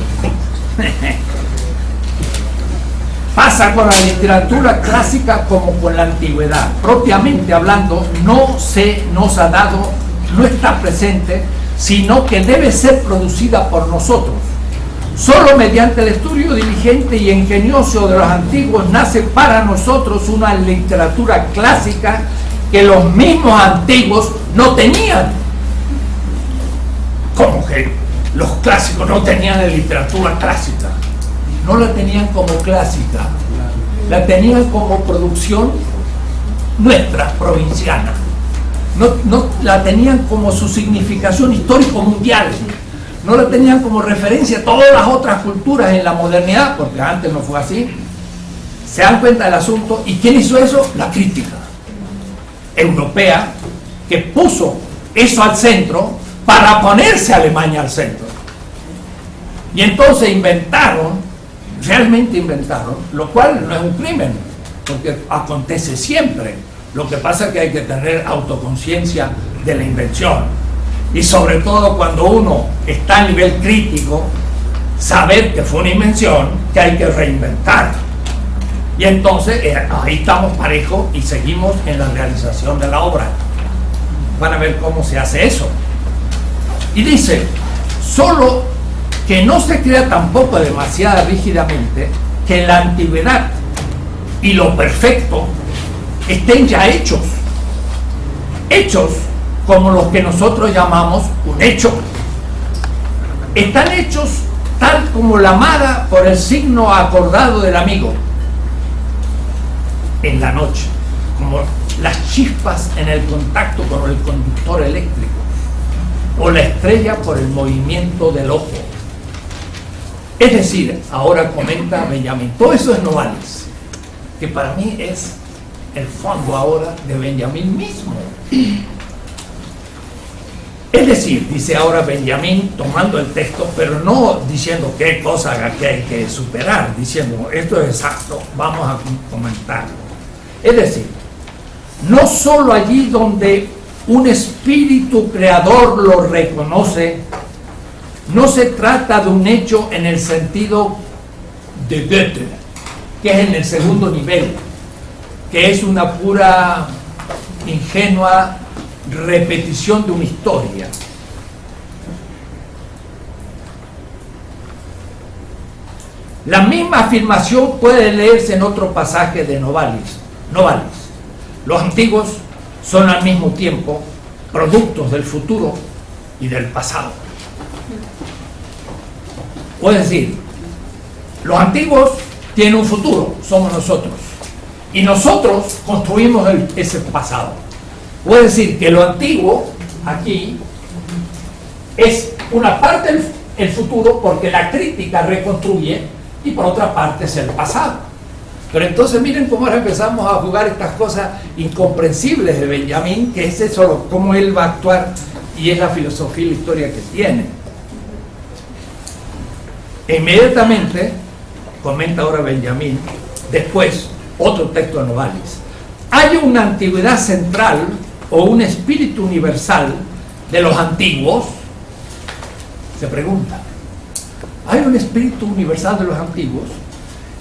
Pasa con la literatura clásica como con la antigüedad. Propiamente hablando, no se nos ha dado, no está presente, sino que debe ser producida por nosotros. Solo mediante el estudio diligente y ingenioso de los antiguos nace para nosotros una literatura clásica que los mismos antiguos no tenían. ¿Cómo que los clásicos no tenían la literatura clásica? No la tenían como clásica, la tenían como producción nuestra, provinciana. No la tenían como su significación histórico mundial. No la tenían como referencia a todas las otras culturas en la modernidad, porque antes no fue así. Se dan cuenta del asunto. ¿Y quién hizo eso? La crítica europea, que puso eso al centro para ponerse a Alemania al centro. Y entonces realmente inventaron, lo cual no es un crimen, porque acontece siempre. Lo que pasa es que hay que tener autoconciencia de la invención. Y sobre todo cuando uno está a nivel crítico, saber que fue una invención que hay que reinventar. Y entonces ahí estamos parejos y seguimos en la realización de la obra. Van a ver cómo se hace eso. Y dice, solo que no se crea tampoco demasiado rígidamente que la antigüedad y lo perfecto estén ya hechos como los que nosotros llamamos un hecho. Están hechos tal como la amada por el signo acordado del amigo en la noche, como las chispas en el contacto con el conductor eléctrico, o la estrella por el movimiento del ojo. Es decir, ahora comenta Benjamín, todo eso es Novalis, que para mí es el fondo ahora de Benjamín mismo. Es decir, dice ahora Benjamín tomando el texto, pero no diciendo qué cosa que hay que superar, diciendo esto es exacto, vamos a comentarlo. Es decir, no solo allí donde un espíritu creador lo reconoce, no se trata de un hecho en el sentido de Goethe, que es en el segundo nivel, que es una pura, ingenua repetición de una historia. La misma afirmación puede leerse en otro pasaje de Novalis. Los antiguos son al mismo tiempo productos del futuro y del pasado. Es decir, los antiguos tienen un futuro, somos nosotros, y nosotros construimos ese pasado. Es decir, que lo antiguo aquí es una parte del futuro, porque la crítica reconstruye, y por otra parte es el pasado. Pero entonces miren cómo ahora empezamos a jugar estas cosas incomprensibles de Benjamín, que es eso, cómo él va a actuar, y es la filosofía y la historia que tiene. E inmediatamente, comenta ahora Benjamín, después, otro texto de Novalis, hay una antigüedad central o un espíritu universal de los antiguos. Se pregunta, ¿hay un espíritu universal de los antiguos?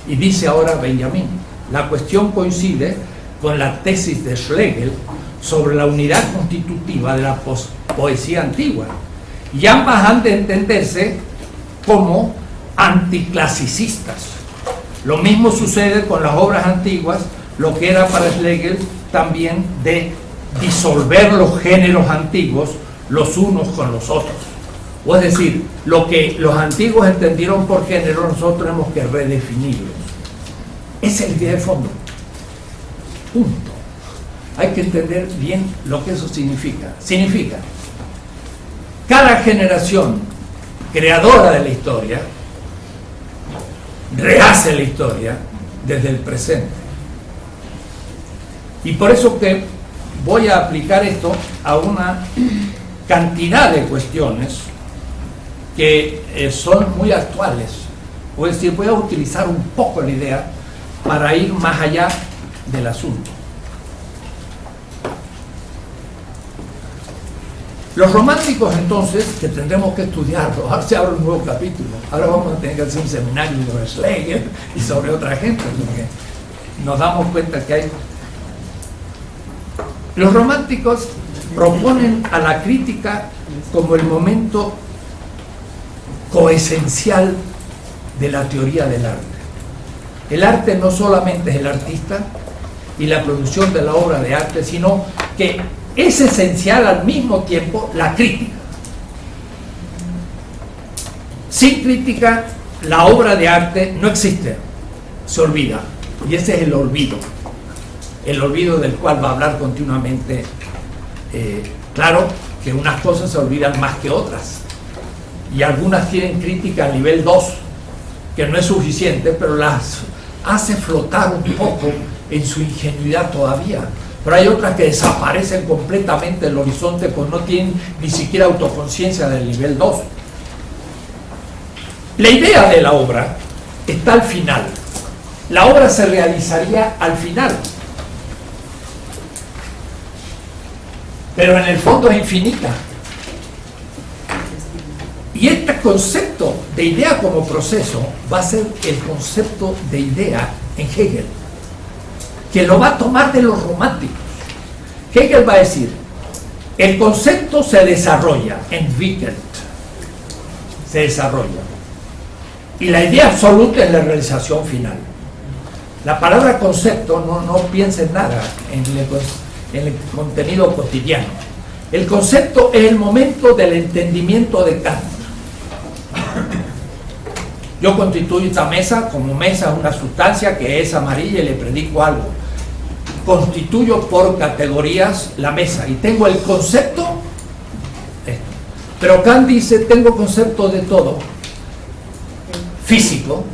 Y dice ahora Benjamín, la cuestión coincide con la tesis de Schlegel sobre la unidad constitutiva de la poesía antigua, y ambas han de entenderse como anticlasicistas. Lo mismo sucede con las obras antiguas, lo que era para Schlegel también de disolver los géneros antiguos los unos con los otros. O es decir, lo que los antiguos entendieron por género, nosotros tenemos que redefinirlos. Esa es la idea de fondo. Punto. Hay que entender bien lo que eso significa. Significa, cada generación creadora de la historia rehace la historia desde el presente. Y por eso que voy a aplicar esto a una cantidad de cuestiones que son muy actuales. Es decir, voy a utilizar un poco la idea para ir más allá del asunto. Los románticos, entonces, que tendremos que estudiarlo, ahora se abre un nuevo capítulo, ahora vamos a tener que hacer un seminario sobre Schlegel y sobre otra gente, porque nos damos cuenta que hay... Los románticos proponen a la crítica como el momento coesencial de la teoría del arte. El arte no solamente es el artista y la producción de la obra de arte, sino que es esencial al mismo tiempo la crítica. Sin crítica, la obra de arte no existe, se olvida. Y ese es el olvido del cual va a hablar continuamente. Claro que unas cosas se olvidan más que otras, y algunas tienen crítica a nivel 2, que no es suficiente, pero las hace flotar un poco en su ingenuidad todavía. Pero hay otras que desaparecen completamente del horizonte, pues no tienen ni siquiera autoconciencia del nivel 2. La idea de la obra está al final. La obra se realizaría al final, pero en el fondo es infinita. Y este concepto de idea como proceso va a ser el concepto de idea en Hegel, que lo va a tomar de los románticos. Hegel va a decir, el concepto se desarrolla, entwickelt, se desarrolla, y la idea absoluta es la realización final. La palabra concepto no piensa en nada en el contenido cotidiano. El concepto es el momento del entendimiento de Kant. Yo constituyo esta mesa como mesa, una sustancia que es amarilla, y le predico algo. Constituyo por categorías la mesa y tengo el concepto. Pero Kant dice, tengo concepto de todo, físico,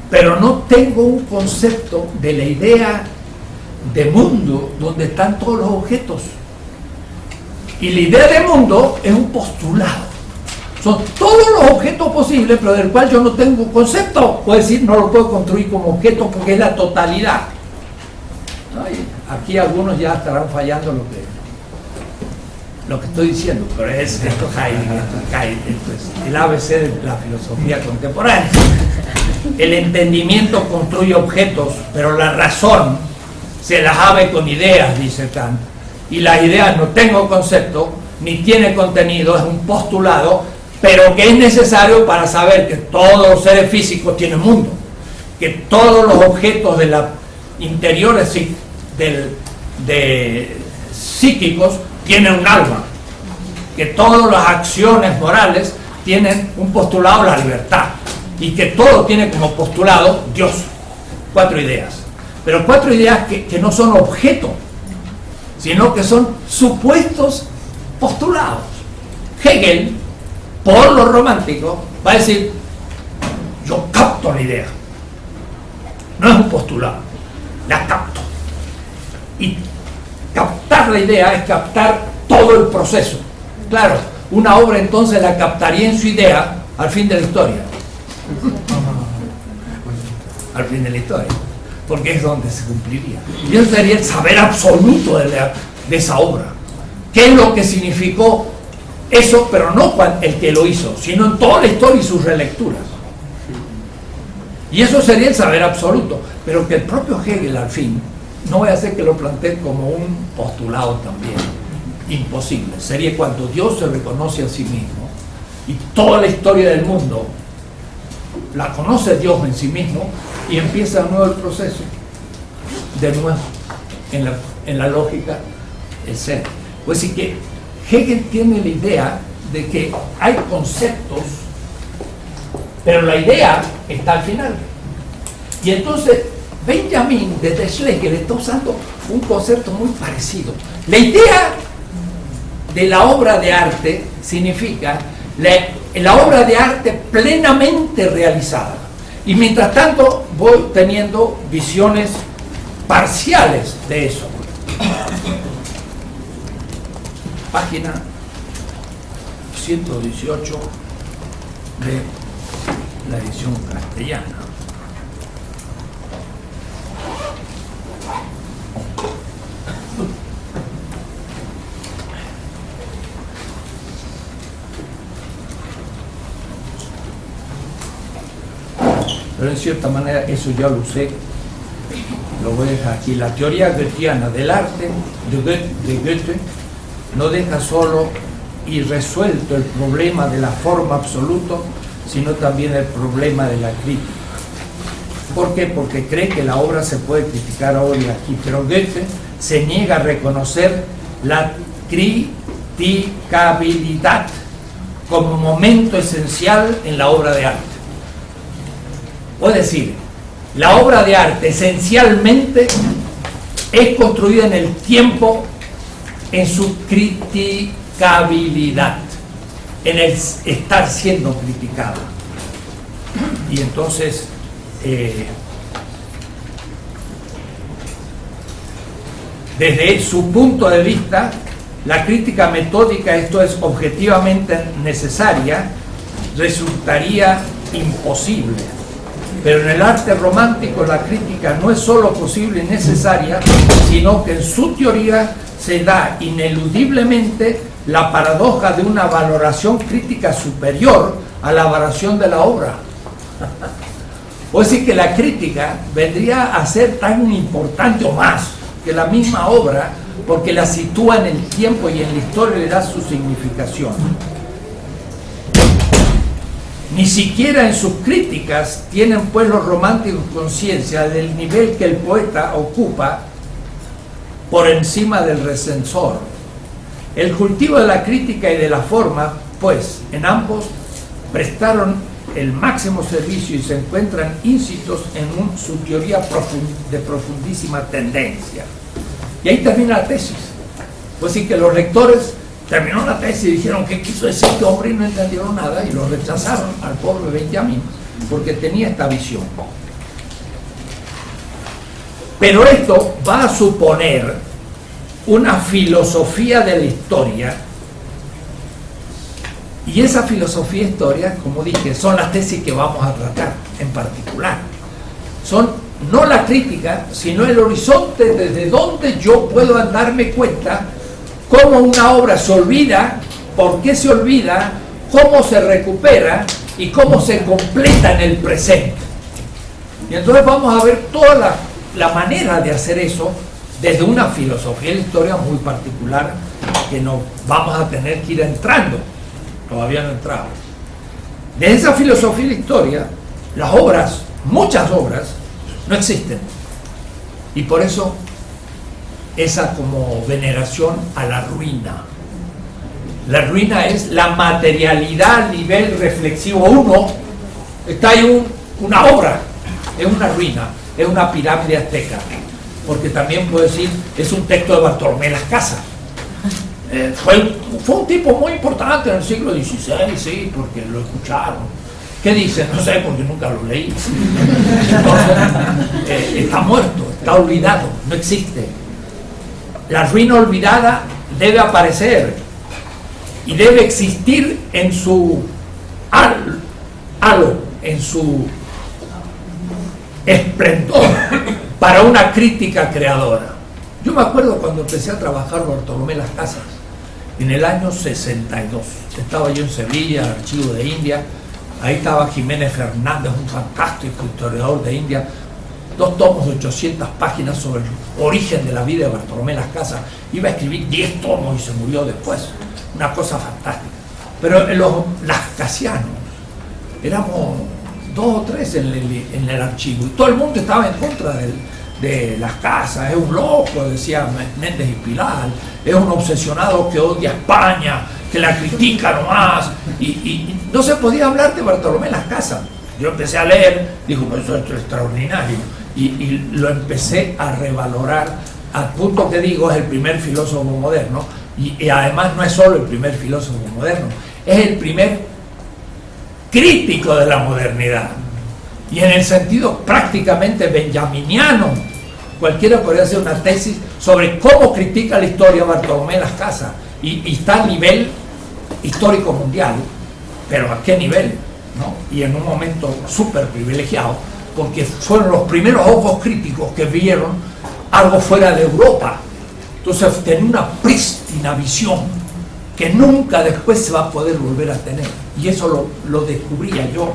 pero no tengo un concepto de la idea de mundo donde están todos los objetos. Y la idea de mundo es un postulado. Son todos los objetos posibles, pero del cual yo no tengo concepto. Puedo decir, no lo puedo construir como objeto porque es la totalidad. Ay, aquí algunos ya estarán fallando lo que estoy diciendo, pero esto es Heidegger, esto es el ABC de la filosofía contemporánea. El entendimiento construye objetos, pero la razón se las abre con ideas, dice Kant. Y las ideas no tengo concepto, ni tiene contenido, es un postulado, pero que es necesario para saber que todos los seres físicos tienen mundo, que todos los objetos de la interiores psíquicos tienen un alma, que todas las acciones morales tienen un postulado, la libertad, y que todo tiene como postulado Dios. 4 ideas, pero 4 ideas que no son objeto, sino que son supuestos postulados. Hegel, por lo romántico, va a decir, yo capto la idea, no es un postulado, la capto. Y captar la idea es captar todo el proceso. Claro, una obra entonces la captaría en su idea al fin de la historia. al fin de la historia, porque es donde se cumpliría. Y eso sería el saber absoluto de esa obra. ¿Qué es lo que significó eso? Pero no el que lo hizo, sino en toda la historia y sus relecturas. Y eso sería el saber absoluto, pero que el propio Hegel al fin, no voy a hacer que lo plantee como un postulado también, imposible. Sería cuando Dios se reconoce a sí mismo y toda la historia del mundo la conoce Dios en sí mismo y empieza de nuevo el proceso, de nuevo, en la lógica, el ser. Pues sí que Hegel tiene la idea de que hay conceptos, pero la idea está al final. Y entonces Benjamin de Schlegel está usando un concepto muy parecido. La idea de la obra de arte significa la obra de arte plenamente realizada. Y mientras tanto voy teniendo visiones parciales de eso. Página 118 de la edición castellana. Pero en cierta manera eso ya lo sé, lo voy a dejar aquí. La teoría goetheana del arte de Goethe no deja solo y resuelto el problema de la forma absoluta, sino también el problema de la crítica. ¿Por qué? Porque cree que la obra se puede criticar ahora y aquí, pero Goethe se niega a reconocer la criticabilidad como momento esencial en la obra de arte. Es decir, la obra de arte esencialmente es construida en el tiempo, en su criticabilidad, en el estar siendo criticada. Y entonces desde su punto de vista, la crítica metódica, esto es objetivamente necesaria, resultaría imposible. Pero en el arte romántico la crítica no es solo posible y necesaria, sino que en su teoría se da ineludiblemente la paradoja de una valoración crítica superior a la valoración de la obra. O es decir, que la crítica vendría a ser tan importante o más que la misma obra, porque la sitúa en el tiempo y en la historia le da su significación. Ni siquiera en sus críticas tienen pues los románticos conciencia del nivel que el poeta ocupa por encima del recensor. El cultivo de la crítica y de la forma, pues, en ambos prestaron el máximo servicio y se encuentran íncitos en su teoría de profundísima tendencia. Y ahí termina la tesis. Pues sí que los lectores terminaron la tesis y dijeron ¿qué quiso decir este hombre? Y no entendieron nada y lo rechazaron al pobre Benjamin porque tenía esta visión. Pero esto va a suponer una filosofía de la historia, y esa filosofía de historia, como dije, son las tesis que vamos a tratar en particular. Son no la crítica, sino el horizonte desde donde yo puedo darme cuenta cómo una obra se olvida, por qué se olvida, cómo se recupera y cómo se completa en el presente. Y entonces vamos a ver toda la manera de hacer eso desde una filosofía de la historia muy particular que nos vamos a tener que ir entrando. Todavía no entramos. De esa filosofía de la historia, las obras, muchas obras, no existen. Y por eso esa como veneración a la ruina. La ruina es la materialidad a nivel reflexivo. Uno, está ahí una obra, es una ruina, es una pirámide azteca. Porque también puedo decir, es un texto de Bartolomé Las Casas. Fue un tipo muy importante en el siglo XVI, sí, porque lo escucharon. ¿Qué dice? No sé, porque nunca lo leí. Entonces, está muerto, está olvidado, no existe. La ruina olvidada debe aparecer y debe existir en su halo, en esplendor para una crítica creadora. Yo me acuerdo cuando empecé a trabajar Bartolomé Las Casas, en el año 62. Estaba yo en Sevilla, Archivo de India. Ahí estaba Jiménez Fernández, un fantástico historiador de India. 2 tomos de 800 páginas sobre el origen de la vida de Bartolomé Las Casas. Iba a escribir 10 tomos y se murió después. Una cosa fantástica. Pero los lascasianos, éramos 2 o 3 en el archivo. Y todo el mundo estaba en contra de Las Casas. Es un loco, decía Méndez y Pilar. Es un obsesionado que odia a España, que la critica nomás. Y no se podía hablar de Bartolomé Las Casas. Yo empecé a leer, digo, pues esto es extraordinario. Y lo empecé a revalorar al punto que digo, es el primer filósofo moderno. Y además no es solo el primer filósofo moderno, es el primer crítico de la modernidad. Y en el sentido prácticamente benjaminiano. Cualquiera podría hacer una tesis sobre cómo critica la historia Bartolomé Las Casas. Y está a nivel histórico mundial, pero ¿a qué nivel? ¿No? Y en un momento súper privilegiado, porque fueron los primeros ojos críticos que vieron algo fuera de Europa. Entonces tenía una prístina visión que nunca después se va a poder volver a tener. Y eso lo descubría yo,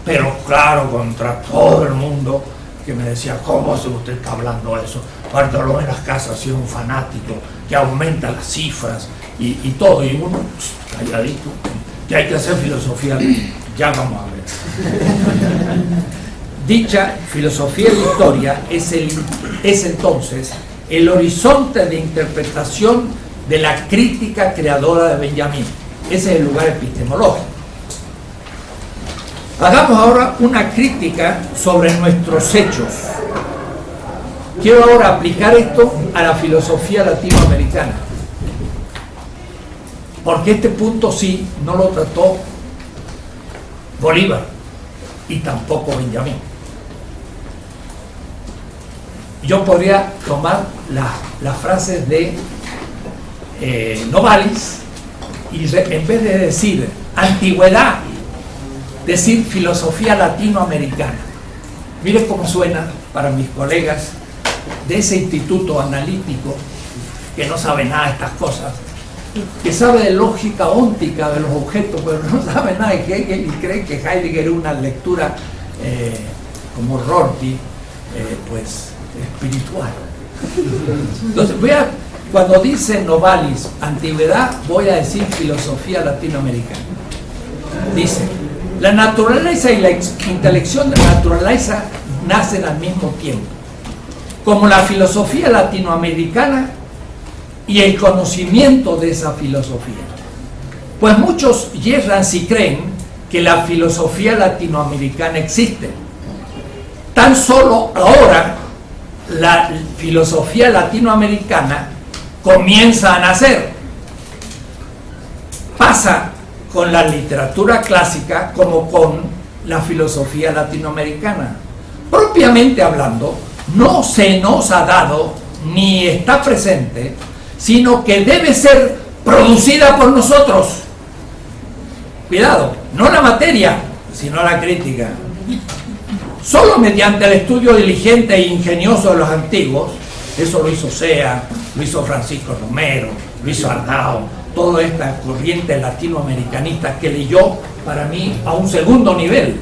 pero claro, contra todo el mundo que me decía, ¿cómo se usted está hablando de eso? Bartolomé Las Casas ha sido un fanático que aumenta las cifras y todo. Y uno, calladito, que hay que hacer filosofía. Ya vamos a ver. Dicha filosofía de la historia es entonces el horizonte de interpretación de la crítica creadora de Benjamín. Ese es el lugar epistemológico. Hagamos ahora una crítica sobre nuestros hechos. Quiero ahora aplicar esto a la filosofía latinoamericana, porque este punto sí no lo trató Bolívar y tampoco Benjamín. Yo podría tomar las frases de Novalis y en vez de decir antigüedad, decir filosofía latinoamericana. Mire cómo suena para mis colegas de ese instituto analítico que no sabe nada de estas cosas, que sabe de lógica óntica de los objetos, pero no sabe nada de Hegel y cree que Heidegger es una lectura como Rorty, pues espiritual. Entonces cuando dice Novalis antigüedad, voy a decir filosofía latinoamericana. Dice, la naturaleza y la intelección de la naturaleza nacen al mismo tiempo, como la filosofía latinoamericana y el conocimiento de esa filosofía. Pues muchos yerran si creen que la filosofía latinoamericana existe. Tan solo ahora la filosofía latinoamericana comienza a nacer. Pasa con la literatura clásica como con la filosofía latinoamericana. Propiamente hablando, no se nos ha dado ni está presente, sino que debe ser producida por nosotros. Cuidado, no la materia, sino la crítica. Solo mediante el estudio diligente e ingenioso de los antiguos, eso lo hizo Sea, lo hizo Francisco Romero, lo hizo Arnao, toda esta corriente latinoamericanista que leyó para mí a un segundo nivel,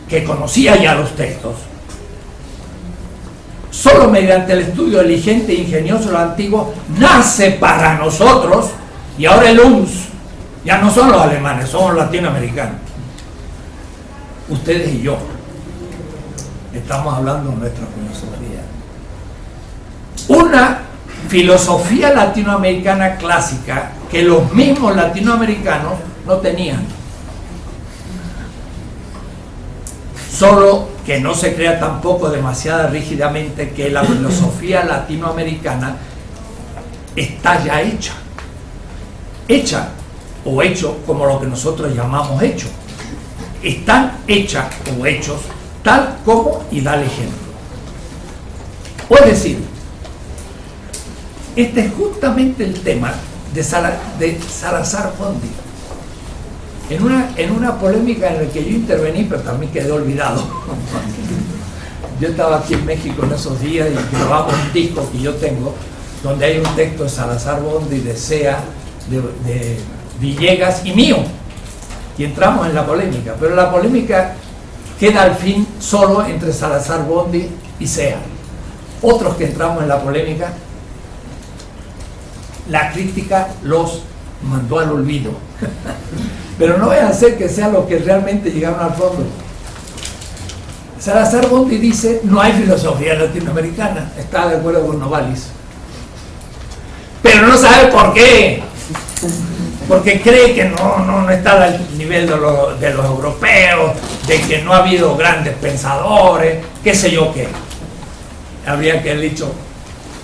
que conocía ya los textos. Solo mediante el estudio diligente e ingenioso de los antiguos nace para nosotros, y ahora el UNS ya no son los alemanes, son los latinoamericanos. Ustedes y yo estamos hablando de nuestra filosofía. Una filosofía latinoamericana clásica que los mismos latinoamericanos no tenían. Solo que no se crea tampoco demasiado rígidamente que la filosofía latinoamericana está ya hecha. Hecha o hecho como lo que nosotros llamamos hecho. Están hechas o hechos tal como, y da el ejemplo. Es decir, este es justamente el tema de Salazar-Fondi. En una polémica en la que yo intervení, pero también quedé olvidado, Yo estaba aquí en México en esos días y grabamos un disco que yo tengo, donde hay un texto de Salazar Bondi, de Sea, de Villegas y mío. Y entramos en la polémica, pero la polémica queda al fin solo entre Salazar Bondi y Sea. Otros que entramos en la polémica, la crítica los mandó al olvido. Pero no voy a hacer que sean los que realmente llegaron al fondo. Salazar Bondi dice, no hay filosofía latinoamericana, está de acuerdo con Novalis. Pero no sabe por qué. Porque cree que no está al nivel de los europeos, de que no ha habido grandes pensadores, qué sé yo qué. Habría que haber dicho,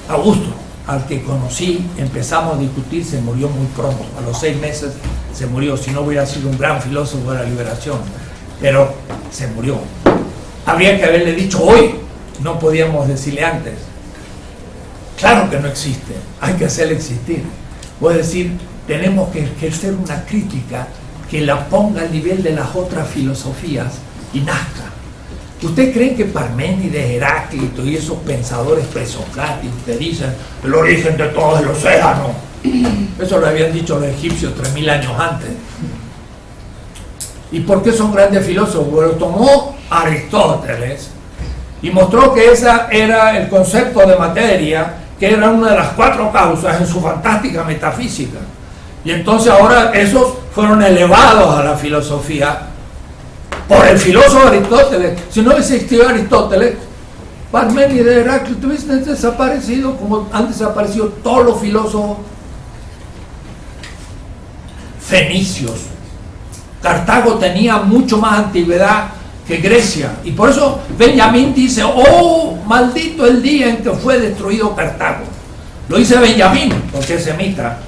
Augusto, al que conocí, empezamos a discutir, se murió muy pronto, a los 6 meses se murió, si no hubiera sido un gran filósofo de la liberación, pero se murió. Habría que haberle dicho hoy, no podíamos decirle antes. Claro que no existe, hay que hacerle existir. Voy a decir, tenemos que ejercer una crítica que la ponga al nivel de las otras filosofías y nazca. ¿Usted cree que Parménides, Heráclito y esos pensadores presocráticos que dicen el origen de todo el océano? Eso lo habían dicho los egipcios 3000 años antes. ¿Y por qué son grandes filósofos? Lo tomó Aristóteles y mostró que ese era el concepto de materia, que era una de las 4 causas en su fantástica metafísica. Y entonces ahora esos fueron elevados a la filosofía por el filósofo Aristóteles. Si no hubiese existido Aristóteles, Parménides, Heráclito hubiesen desaparecido como han desaparecido todos los filósofos fenicios. Cartago tenía mucho más antigüedad que Grecia, y por eso Benjamín dice, oh, maldito el día en que fue destruido Cartago. Lo dice Benjamín, porque es semita.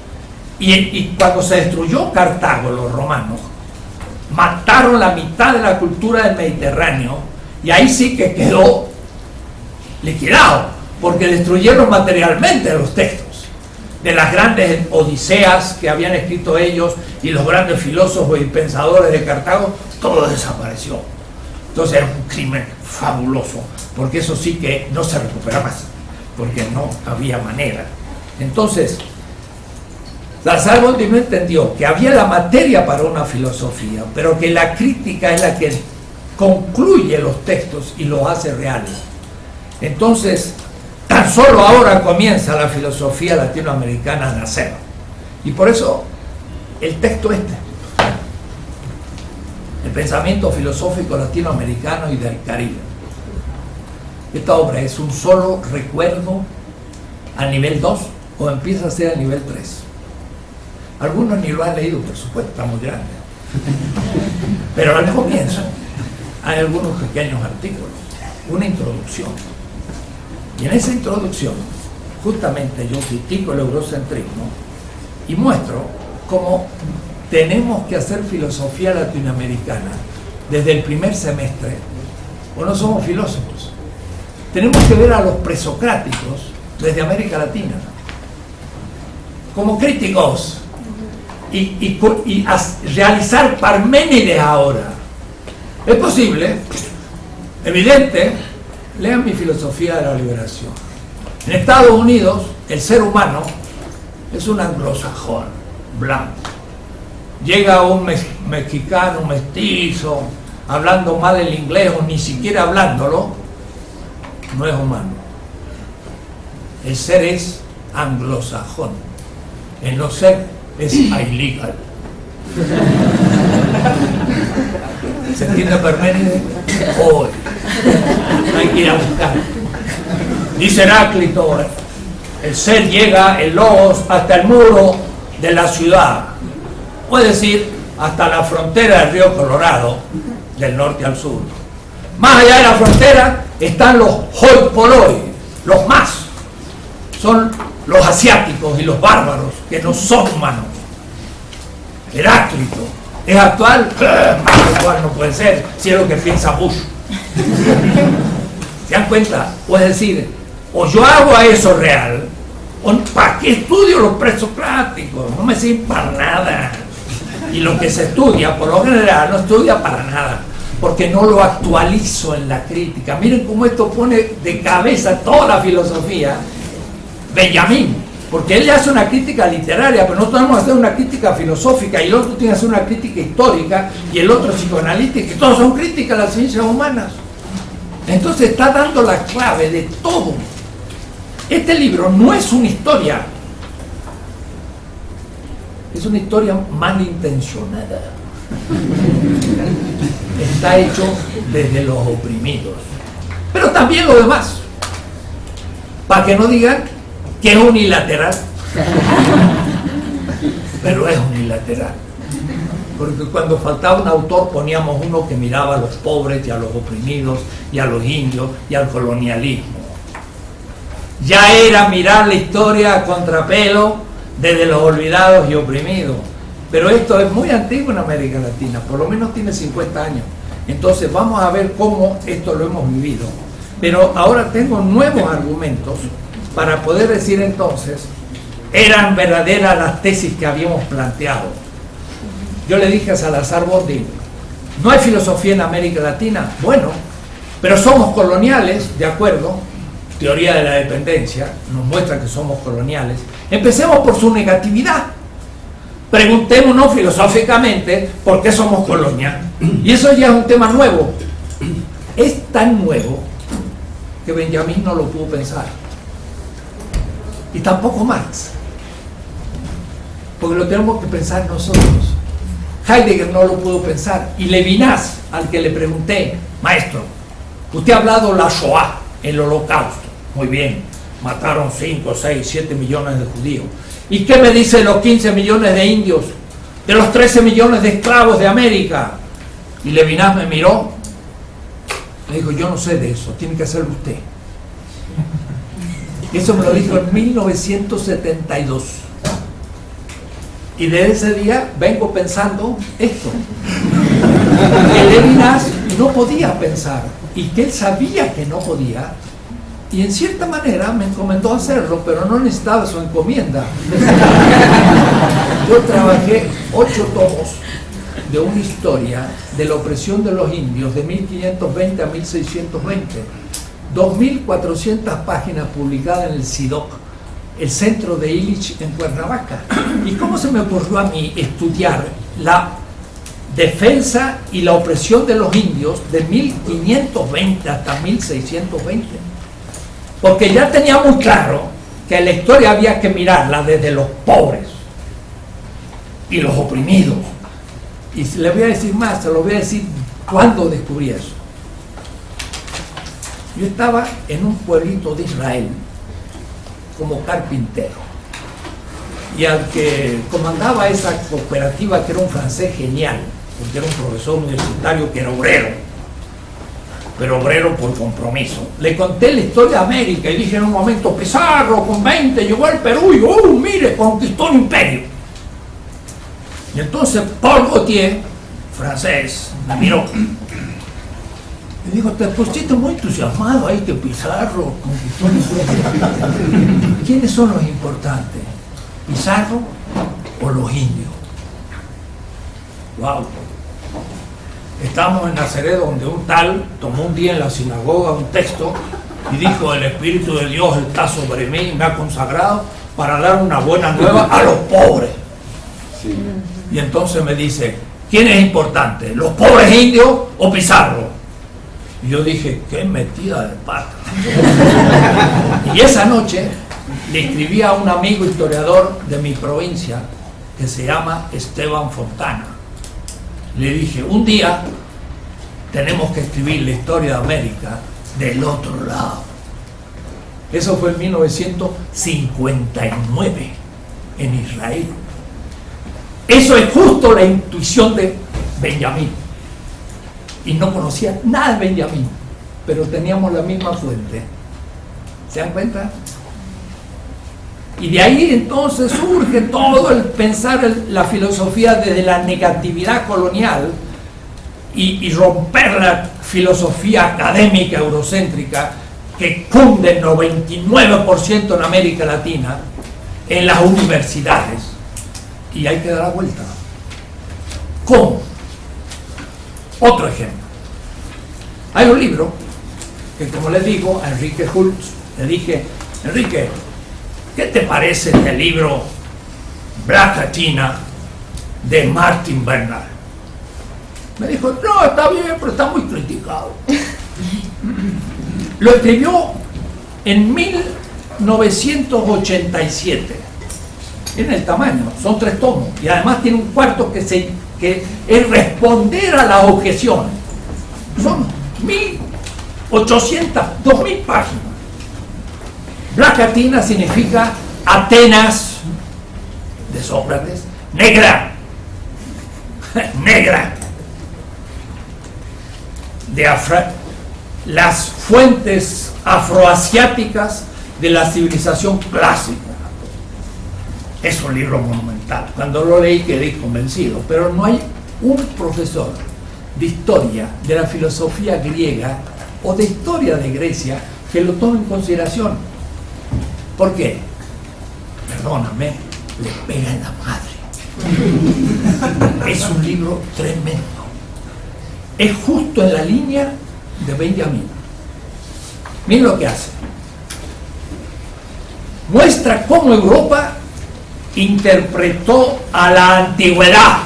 Y cuando se destruyó Cartago, los romanos mataron la mitad de la cultura del Mediterráneo, y ahí sí que quedó liquidado, porque destruyeron materialmente los textos de las grandes odiseas que habían escrito ellos y los grandes filósofos y pensadores de Cartago. Todo desapareció. Entonces era un crimen fabuloso, porque eso sí que no se recupera más, porque no había manera. Entonces Salazar Bondi no entendió que había la materia para una filosofía, pero que la crítica es la que concluye los textos y los hace reales. Entonces, tan solo ahora comienza la filosofía latinoamericana a nacer. Y por eso, el texto el pensamiento filosófico latinoamericano y del Caribe. Esta obra es un solo recuerdo a nivel 2 o empieza a ser a nivel 3. Algunos ni lo han leído, por supuesto, está muy grande. Pero al comienzo hay algunos pequeños artículos, una introducción. Y en esa introducción, justamente yo critico el eurocentrismo y muestro cómo tenemos que hacer filosofía latinoamericana desde el primer semestre, o no somos filósofos. Tenemos que ver a los presocráticos desde América Latina como críticos y realizar Parménides ahora. ¿Es posible? Evidente. Lean mi filosofía de la liberación. En Estados Unidos, el ser humano es un anglosajón blanco. Llega un mexicano, un mestizo, hablando mal el inglés o ni siquiera hablándolo, no es humano. El ser es anglosajón. El no ser es illegal. ¿Se entiende Parménides? Hoy. Hay que ir a buscar. Dice Heráclito, el ser llega, el logos, hasta el muro de la ciudad. Puede decir, hasta la frontera del río Colorado, del norte al sur. Más allá de la frontera están los hoi polloi, los más. Son los asiáticos y los bárbaros, que no son humanos. Heráclito, ¿es actual? Más actual no puede ser, si es lo que piensa Bush. ¿Se dan cuenta? O es decir, o yo hago a eso real, o ¿para qué estudio los presocráticos? No me sirven para nada. Y lo que se estudia, por lo general, no estudia para nada. porque no lo actualizo en la crítica. Miren cómo esto pone de cabeza toda la filosofía Benjamín, porque él hace una crítica literaria, pero nosotros vamos a hacer una crítica filosófica, y el otro tiene que hacer una crítica histórica, y el otro psicoanalítica, y todos son críticas a las ciencias humanas. Entonces está dando la clave de todo. Este libro no es una historia, es una historia malintencionada. Está hecho desde los oprimidos, pero también lo demás, para que no digan que es unilateral. Pero es unilateral, porque cuando faltaba un autor poníamos uno que miraba a los pobres y a los oprimidos y a los indios y al colonialismo. Ya era mirar la historia a contrapelo desde los olvidados y oprimidos. Pero esto es muy antiguo en América Latina, por lo menos tiene 50 años. Entonces vamos a ver cómo esto lo hemos vivido. Pero ahora tengo nuevos argumentos para poder decir entonces, eran verdaderas las tesis que habíamos planteado. Yo le dije a Salazar Bondi, no hay filosofía en América Latina. Bueno, pero somos coloniales, de acuerdo. Teoría de la dependencia nos muestra que somos coloniales. Empecemos por su negatividad. Preguntémonos filosóficamente por qué somos colonia. Y eso ya es un tema nuevo. Es tan nuevo que Benjamín no lo pudo pensar. Y tampoco Marx. Porque lo tenemos que pensar nosotros. Heidegger no lo pudo pensar. Y Levinas, al que le pregunté, maestro, usted ha hablado de la Shoah, el holocausto. Muy bien, mataron 5, 6, 7 millones de judíos. ¿Y qué me dice de los 15 millones de indios? De los 13 millones de esclavos de América. Y Levinas me miró, me dijo, yo no sé de eso, tiene que hacerlo usted. Eso me lo dijo en 1972. Y desde ese día vengo pensando esto. Que Levinas no podía pensar, y que él sabía que no podía, y en cierta manera me encomendó hacerlo, pero no necesitaba su encomienda. Yo trabajé 8 tomos de una historia de la opresión de los indios de 1520 a 1620. 2.400 páginas publicadas en el CIDOC, el centro de Illich en Cuernavaca. ¿Y cómo se me ocurrió a mí estudiar la defensa y la opresión de los indios de 1520 hasta 1620? Porque ya tenía muy claro que la historia había que mirarla desde los pobres y los oprimidos. Y le voy a decir más, se lo voy a decir cuándo descubrí eso. Yo estaba en un pueblito de Israel como carpintero, y al que comandaba esa cooperativa, que era un francés genial, porque era un profesor universitario que era obrero, pero obrero por compromiso, le conté la historia de América y dije en un momento, Pizarro con 20 llegó al Perú y mire, conquistó un imperio. Y entonces Paul Gaultier, francés, me miró y dijo, te pusiste muy entusiasmado ahí que Pizarro conquistó un imperio. ¿Quiénes son los importantes? ¿Pizarro o los indios? Wow. Estamos en Nazaret, donde un tal tomó un día en la sinagoga un texto y dijo, el Espíritu de Dios está sobre mí y me ha consagrado para dar una buena nueva a los pobres. Sí. Y entonces me dice, ¿quién es importante? ¿Los pobres indios o Pizarro? Y yo dije, qué metida de pata. Y esa noche le escribí a un amigo historiador de mi provincia que se llama Esteban Fontana. Le dije, un día tenemos que escribir la historia de América del otro lado. Eso fue en 1959 en Israel. Eso es justo la intuición de Benjamín. Y no conocía nada de Benjamín, pero teníamos la misma fuente. ¿Se dan cuenta? Y de ahí entonces surge todo el pensar la filosofía desde la negatividad colonial y romper la filosofía académica eurocéntrica que cunde el 99% en América Latina en las universidades. Y hay que dar la vuelta. ¿Cómo? Otro ejemplo. Hay un libro que, como les digo, a Enrique Schultz, le dije, Enrique, ¿qué te parece este libro Black China de Martin Bernal? Me dijo, no, está bien, pero está muy criticado. Lo escribió en 1987. Miren el tamaño, son 3 tomos. Y además tiene un cuarto que es responder a las objeciones. Son 1.800, 2.000 páginas. Black Athena significa Atenas de Sócrates, negra. Negra. Las fuentes afroasiáticas de la civilización clásica. Es un libro monumental. Cuando lo leí quedé convencido, pero no hay un profesor de historia de la filosofía griega o de historia de Grecia que lo tome en consideración. ¿Por qué? Perdóname, le pega en la madre. Es un libro tremendo. Es justo en la línea de Benjamin. Miren lo que hace. Muestra cómo Europa interpretó a la antigüedad,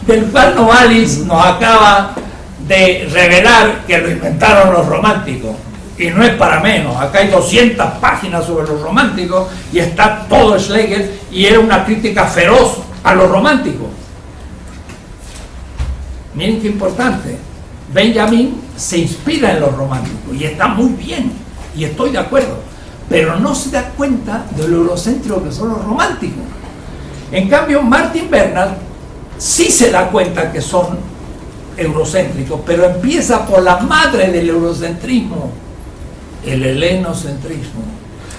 del cual Novalis nos acaba de revelar que lo inventaron los románticos. Y no es para menos. Acá hay 200 páginas sobre los románticos y está todo Schlegel, y era una crítica feroz a los románticos. Miren qué importante. Benjamin se inspira en los románticos y está muy bien, y estoy de acuerdo, pero no se da cuenta de lo eurocéntrico que son los románticos. En cambio, Martin Bernal sí se da cuenta que son eurocéntricos, pero empieza por la madre del eurocentrismo, el helenocentrismo,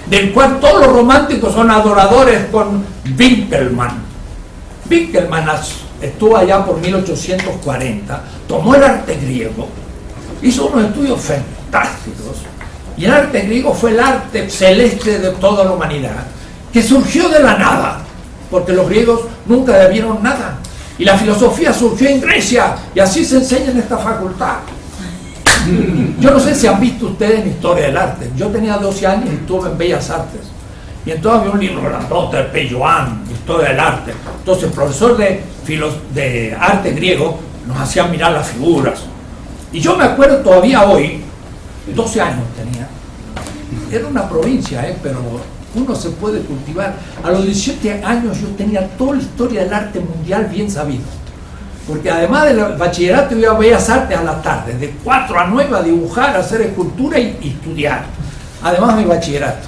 del cual todos los románticos son adoradores, con Winckelmann. Winckelmann estuvo allá por 1840, tomó el arte griego, hizo unos estudios fantásticos, y el arte griego fue el arte celeste de toda la humanidad, que surgió de la nada, porque los griegos nunca debieron nada, y la filosofía surgió en Grecia, y así se enseña en esta facultad. Yo no sé si han visto ustedes mi historia del arte. Yo tenía 12 años y estuve en Bellas Artes, y entonces había un libro grandote de Pelloán, historia del arte. Entonces el profesor de arte griego nos hacía mirar las figuras, y yo me acuerdo todavía hoy, 12 años tenía, era una provincia, pero uno se puede cultivar. A los 17 años yo tenía toda la historia del arte mundial bien sabido, porque además del bachillerato iba a Bellas Artes a la tarde, de 4 a 9 a dibujar, a hacer escultura y estudiar, además de mi bachillerato.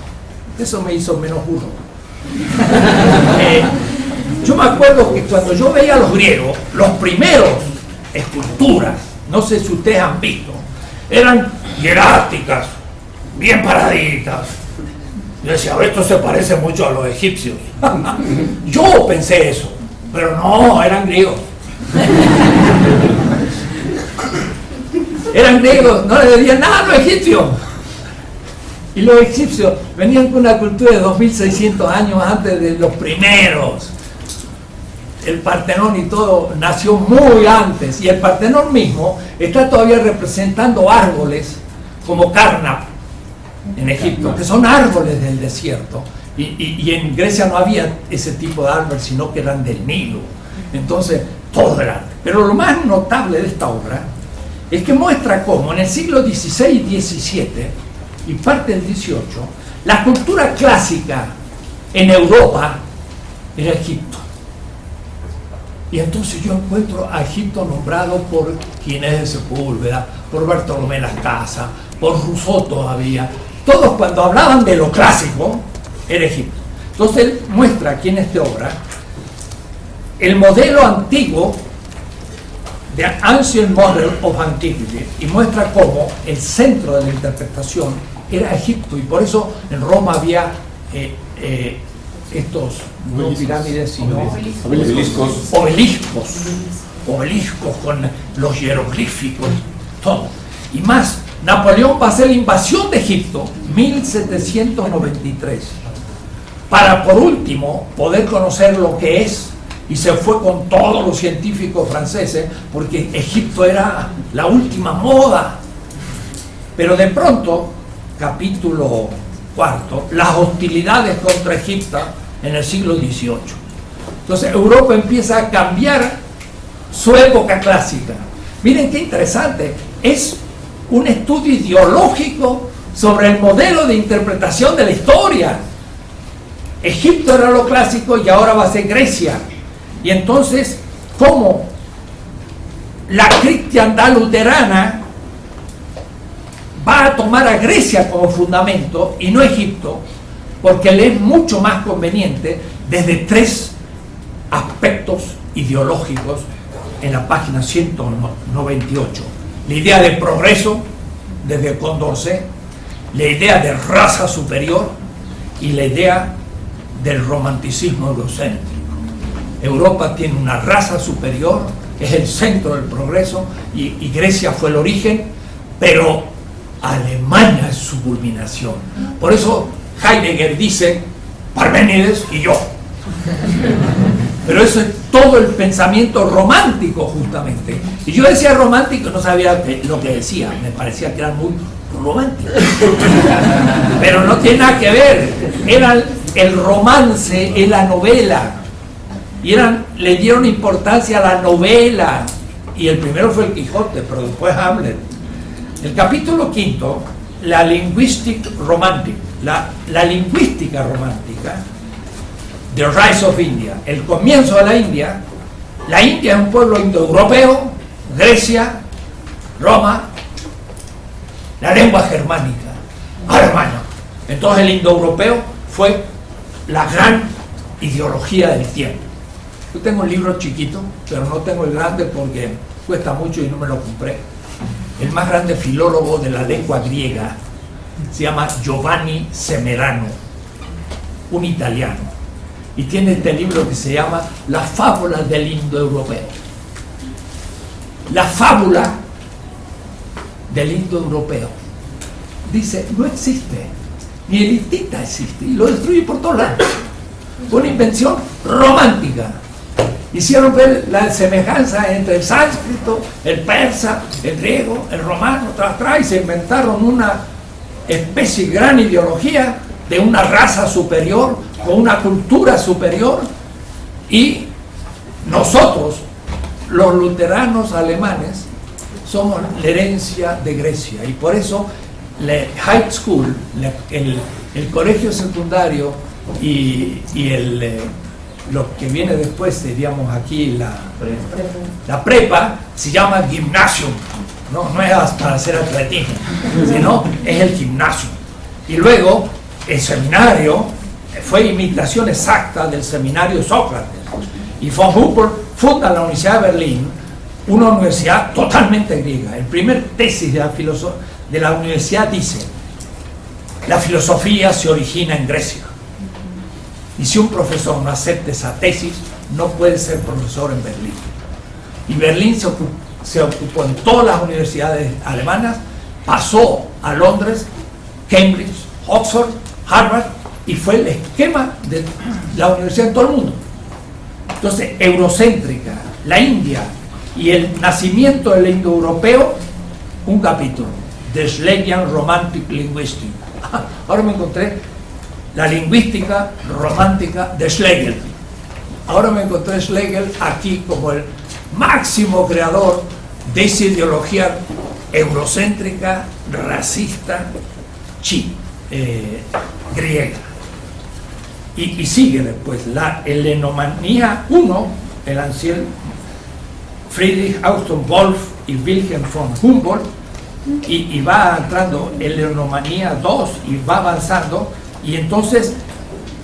Eso me hizo menos burro. Yo me acuerdo que cuando yo veía a los griegos, los primeros esculturas, no sé si ustedes han visto, eran hieráticas, bien paraditas. Yo decía, esto se parece mucho a los egipcios. Yo pensé eso, pero no, eran griegos. Eran griegos, no le debían nada a los egipcios. Y los egipcios venían con una cultura de 2600 años antes de los primeros. El Partenón y todo nació muy antes, y el Partenón mismo está todavía representando árboles como Karnak en Egipto, que son árboles del desierto, y en Grecia no había ese tipo de árboles, sino que eran del Nilo. Entonces todo era arte. Pero lo más notable de esta obra es que muestra cómo en el siglo XVI y XVII y parte del XVIII, la cultura clásica en Europa era Egipto. Y entonces yo encuentro a Egipto nombrado por Ginés de Sepúlveda, por Bartolomé Las Casas, por Rousseau todavía. Todos, cuando hablaban de lo clásico, era Egipto. Entonces él muestra aquí en esta obra el modelo antiguo, The Ancient Model of Antiquity, y muestra cómo el centro de la interpretación era Egipto, y por eso en Roma había estos, no pirámides, sino obeliscos con los jeroglíficos, todo. Y más, Napoleón va a hacer la invasión de Egipto 1793, para por último poder conocer lo que es y se fue con todos los científicos franceses porque Egipto era la última moda. Pero de pronto, capítulo 4, las hostilidades contra Egipto en el siglo XVIII. Entonces Europa empieza a cambiar su época clásica. Miren qué interesante, es un estudio ideológico sobre el modelo de interpretación de la historia. Egipto era lo clásico y ahora va a ser Grecia. Y entonces, ¿cómo la cristiandad luterana va a tomar a Grecia como fundamento y no Egipto? Porque le es mucho más conveniente desde 3 aspectos ideológicos en la página 198. La idea de progreso, desde Condorcet, la idea de raza superior y la idea del romanticismo eurocéntrico. Europa tiene una raza superior, es el centro del progreso, y Grecia fue el origen, pero Alemania es su culminación. Por eso Heidegger dice Parménides y yo. Pero eso es todo el pensamiento romántico, justamente. Y yo decía romántico, no sabía lo que decía, me parecía que era muy romántico. Pero no tiene nada que ver, era el romance, es la novela. Y le dieron importancia a la novela. Y el primero fue el Quijote, pero después Hamlet. El capítulo 5, la lingüística romántica, la lingüística romántica, The Rise of India, el comienzo de la India. La India es un pueblo indoeuropeo, Grecia, Roma, la lengua germánica, alemana. Entonces el indoeuropeo fue la gran ideología del tiempo. Yo tengo un libro chiquito, pero no tengo el grande porque cuesta mucho y no me lo compré. El más grande filólogo de la lengua griega se llama Giovanni Semerano, un italiano, y tiene este libro que se llama Las fábulas del indoeuropeo. La fábula del indoeuropeo dice, no existe, ni el hitita existe, y lo destruye por todos lados. Una invención romántica. Hicieron ver la semejanza entre el sánscrito, el persa, el griego, el romano, y se inventaron una especie de gran ideología de una raza superior, con una cultura superior, y nosotros, los luteranos alemanes, somos la herencia de Grecia, y por eso la high school, el colegio secundario y lo que viene después, diríamos aquí, la prepa, se llama gimnasium. No es para hacer atletismo, sino es el gimnasio. Y luego el seminario fue imitación exacta del seminario de Sócrates. Y von Humboldt funda la Universidad de Berlín, una universidad totalmente griega. El primer tesis de la universidad dice: la filosofía se origina en Grecia. Y si un profesor no acepta esa tesis, no puede ser profesor en Berlín. Y Berlín se ocupó en todas las universidades alemanas, pasó a Londres, Cambridge, Oxford, Harvard, y fue el esquema de la universidad en todo el mundo. Entonces, eurocéntrica, la India y el nacimiento del indoeuropeo, un capítulo, The Schlegelian Romantic Linguistics. Ahora me encontré la lingüística romántica de Schlegel. Ahora me encontré Schlegel aquí como el máximo creador de esa ideología eurocéntrica, racista, griega. Y sigue después la helenomanía 1, el anciano Friedrich August Wolff y Wilhelm von Humboldt, y va entrando helenomanía 2 y va avanzando. Y entonces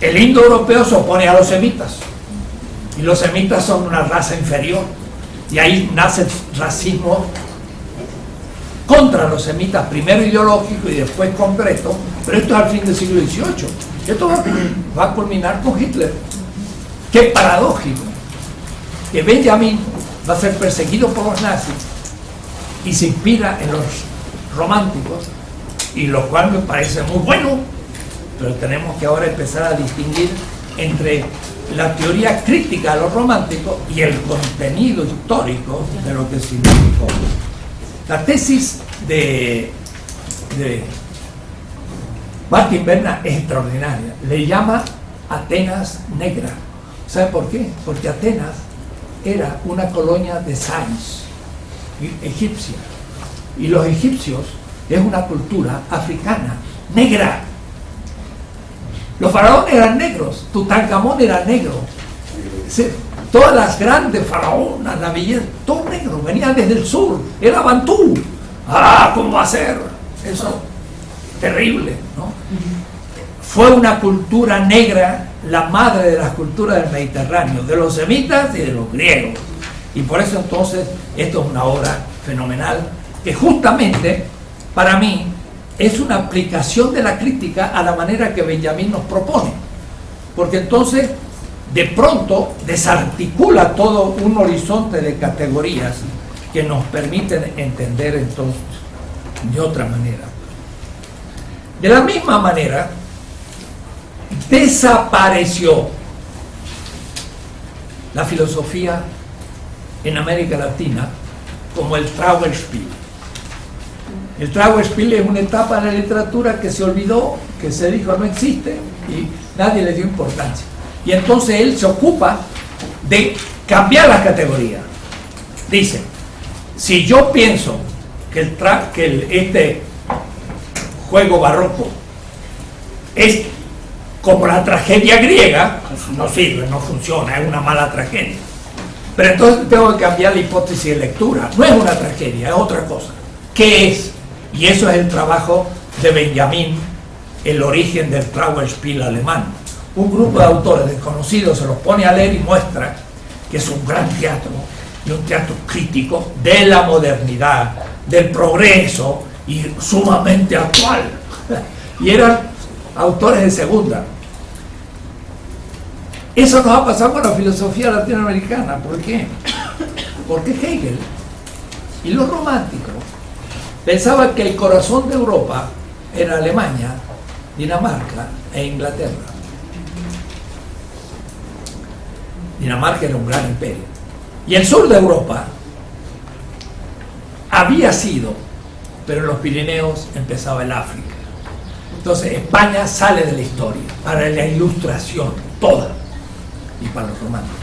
el indoeuropeo se opone a los semitas, y los semitas son una raza inferior, y ahí nace el racismo contra los semitas, primero ideológico y después concreto. Pero esto es al fin del siglo XVIII. Esto va a culminar con Hitler. Qué paradójico que Benjamin va a ser perseguido por los nazis y se inspira en los románticos, y lo cual me parece muy bueno. Pero tenemos que ahora empezar a distinguir entre la teoría crítica de lo romántico y el contenido histórico de lo que significó. La tesis de Martin Berna es extraordinaria. Le llama Atenas negra. ¿Sabe por qué? Porque Atenas era una colonia de Sais, egipcia. Y los egipcios es una cultura africana, negra. Los faraones eran negros, Tutankamón era negro. Todas las grandes faraonas, la belleza, todo negro, venían desde el sur, era Bantú. ¿Cómo va a ser? Eso, terrible, ¿no? Fue una cultura negra, la madre de las culturas del Mediterráneo, de los semitas y de los griegos. Y por eso entonces, esto es una obra fenomenal, que justamente, para mí, es una aplicación de la crítica a la manera que Benjamín nos propone. Porque entonces, de pronto, desarticula todo un horizonte de categorías que nos permiten entender entonces de otra manera. De la misma manera, desapareció la filosofía en América Latina como el Trauerspiel. El Trauerspiel es una etapa de la literatura que se olvidó, que se dijo no existe y nadie le dio importancia. Y entonces él se ocupa de cambiar las categorías. Dice, si yo pienso que este juego barroco es como la tragedia griega, no sirve, no funciona, es una mala tragedia. Pero entonces tengo que cambiar la hipótesis de lectura. No es una tragedia, es otra cosa. ¿Qué es? Y eso es el trabajo de Benjamín, el origen del Trauerspiel alemán. Un grupo de autores desconocidos se los pone a leer y muestra que es un gran teatro, y un teatro crítico de la modernidad, del progreso y sumamente actual. Y eran autores de segunda. Eso nos ha pasado con la filosofía latinoamericana. ¿Por qué? Porque Hegel y los románticos pensaban que el corazón de Europa era Alemania, Dinamarca e Inglaterra. Dinamarca era un gran imperio. Y el sur de Europa había sido, pero en los Pirineos empezaba el África. Entonces España sale de la historia para la ilustración toda y para los románticos.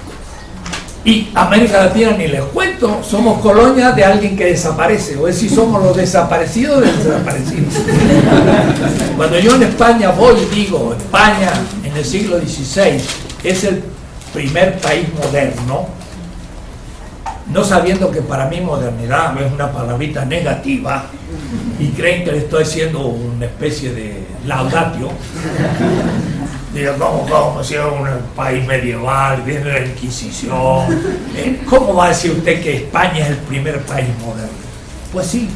Y América Latina ni les cuento, somos colonia de alguien que desaparece, o es decir, somos los desaparecidos de los desaparecidos. Cuando yo en España voy y digo, España en el siglo XVI es el primer país moderno, no sabiendo que para mí modernidad es una palabrita negativa y creen que le estoy haciendo una especie de laudatio. Digo, ¿cómo si es un país medieval, viene la Inquisición? ¿Cómo va a decir usted que España es el primer país moderno? Pues sí,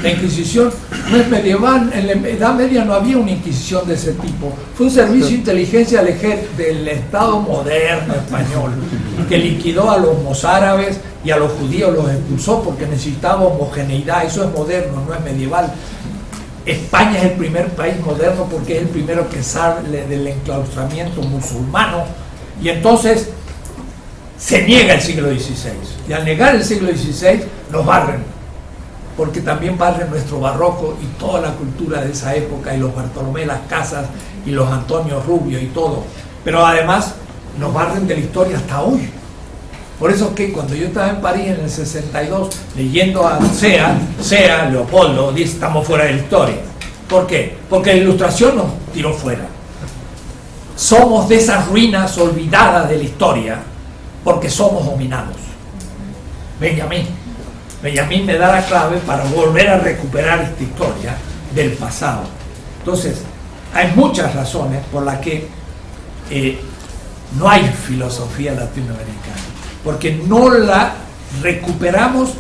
la Inquisición no es medieval, en la Edad Media no había una Inquisición de ese tipo. Fue un servicio de inteligencia del Estado moderno español que liquidó a los mozárabes y a los judíos los expulsó porque necesitaba homogeneidad. Eso es moderno, no es medieval. España es el primer país moderno porque es el primero que sale del enclaustramiento musulmano, y entonces se niega el siglo XVI, y al negar el siglo XVI nos barren, porque también barren nuestro barroco y toda la cultura de esa época, y los Bartolomé Las Casas y los Antonio Rubio y todo, pero además nos barren de la historia hasta hoy. Por eso que cuando yo estaba en París en el 62, leyendo a Sea, Leopoldo, dice, estamos fuera de la historia. ¿Por qué? Porque la Ilustración nos tiró fuera. Somos de esas ruinas olvidadas de la historia, porque somos dominados. Benjamín me da la clave para volver a recuperar esta historia del pasado. Entonces, hay muchas razones por las que no hay filosofía latinoamericana, porque no la recuperamos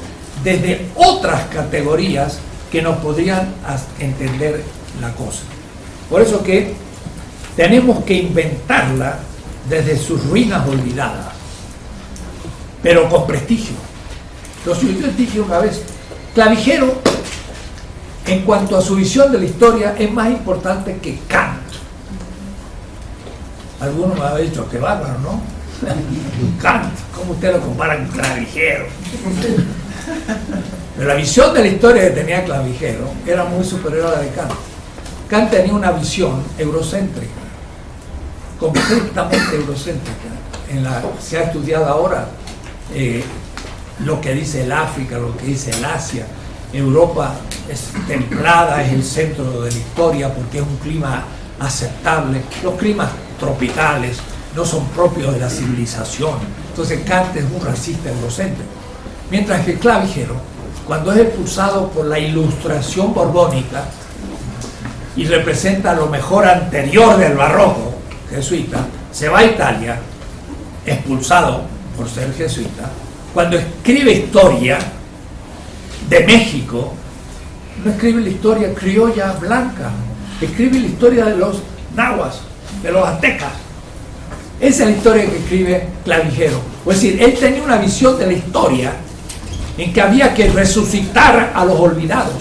desde otras categorías que nos podrían entender la cosa. Por eso que tenemos que inventarla desde sus ruinas olvidadas, pero con prestigio. Entonces yo dije una vez, Clavijero, en cuanto a su visión de la historia, es más importante que Kant. Algunos me habían dicho, qué bárbaro, ¿no? Kant, ¿cómo usted lo compara con Clavijero? Pero la visión de la historia que tenía Clavijero era muy superior a la de Kant. Kant tenía una visión eurocéntrica, completamente eurocéntrica. Se ha estudiado ahora lo que dice el África, lo que dice el Asia. Europa es templada, es el centro de la historia porque es un clima aceptable. Los climas tropicales no son propios de la civilización. Entonces Kant es un racista eurocéntrico. Mientras que Clavijero, cuando es expulsado por la Ilustración borbónica y representa lo mejor anterior del barroco jesuita, se va a Italia, expulsado por ser jesuita. Cuando escribe historia de México, no escribe la historia criolla blanca, escribe la historia de los nahuas, de los aztecas. Esa es la historia que escribe Clavijero. Es decir, él tenía una visión de la historia en que había que resucitar a los olvidados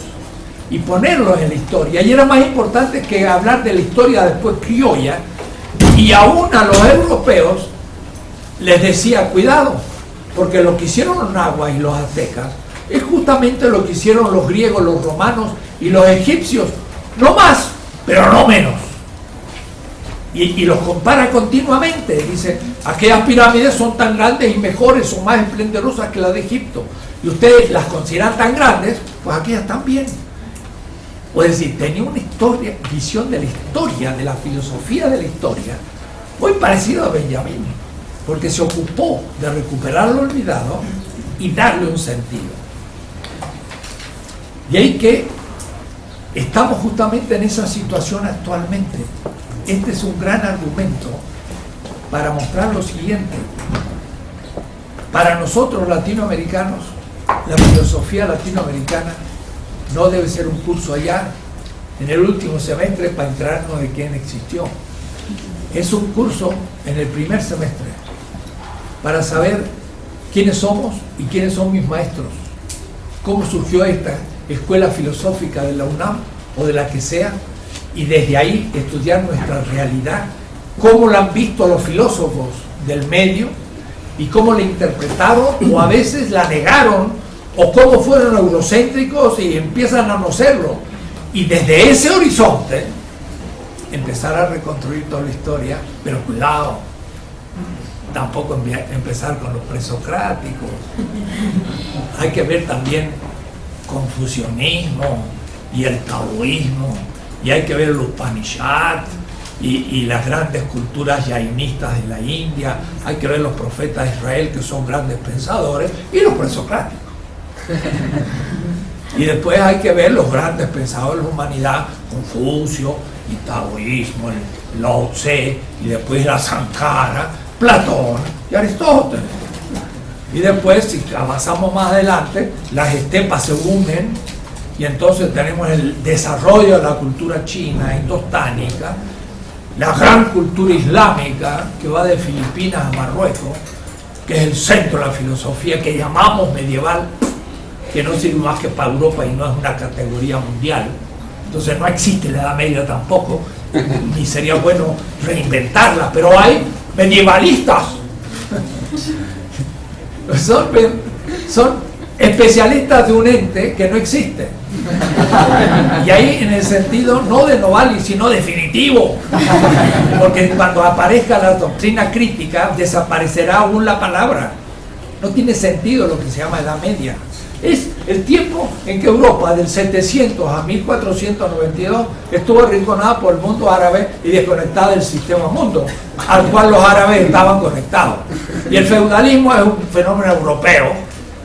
y ponerlos en la historia. Y era más importante que hablar de la historia después criolla. Y aún a los europeos les decía, cuidado, porque lo que hicieron los nahuas y los aztecas es justamente lo que hicieron los griegos, los romanos y los egipcios. No más, pero no menos. Y los compara continuamente. Dice, aquellas pirámides son tan grandes y mejores o más esplendorosas que las de Egipto. Y ustedes las consideran tan grandes, pues aquellas también. Es decir, tenía una visión de la historia, de la filosofía de la historia, muy parecido a Benjamín, porque se ocupó de recuperar lo olvidado y darle un sentido. Y ahí que estamos justamente en esa situación actualmente. Este es un gran argumento para mostrar lo siguiente. Para nosotros latinoamericanos, la filosofía latinoamericana no debe ser un curso allá en el último semestre para enterarnos de quién existió. Es un curso en el primer semestre para saber quiénes somos y quiénes son mis maestros, cómo surgió esta escuela filosófica de la UNAM o de la que sea, y desde ahí estudiar nuestra realidad, cómo la han visto los filósofos del medio y cómo la interpretaron o a veces la negaron, o cómo fueron eurocéntricos y empiezan a no serlo. Y desde ese horizonte empezar a reconstruir toda la historia, pero cuidado, tampoco empezar con los presocráticos. Hay que ver también confucianismo y el taoísmo, y hay que ver los Upanishads y las grandes culturas jainistas de la India. Hay que ver los profetas de Israel, que son grandes pensadores, y los presocráticos. Y después hay que ver los grandes pensadores de la humanidad, Confucio y taoísmo, el Lao Tse, y después la Sankara, Platón y Aristóteles. Y después, si avanzamos más adelante, las estepas se unen y entonces tenemos el desarrollo de la cultura china, indostánica, la gran cultura islámica que va de Filipinas a Marruecos, que es el centro de la filosofía que llamamos medieval, que no sirve más que para Europa y no es una categoría mundial. Entonces no existe la Edad Media tampoco, ni sería bueno reinventarla, pero hay medievalistas. Son especialistas de un ente que no existe. Y ahí en el sentido no de novalis, sino definitivo. Porque cuando aparezca la doctrina crítica, desaparecerá aún la palabra. No tiene sentido lo que se llama Edad Media. Es el tiempo en que Europa, del 700 a 1492, estuvo arrinconada por el mundo árabe y desconectada del sistema mundo, al cual los árabes estaban conectados. Y el feudalismo es un fenómeno europeo,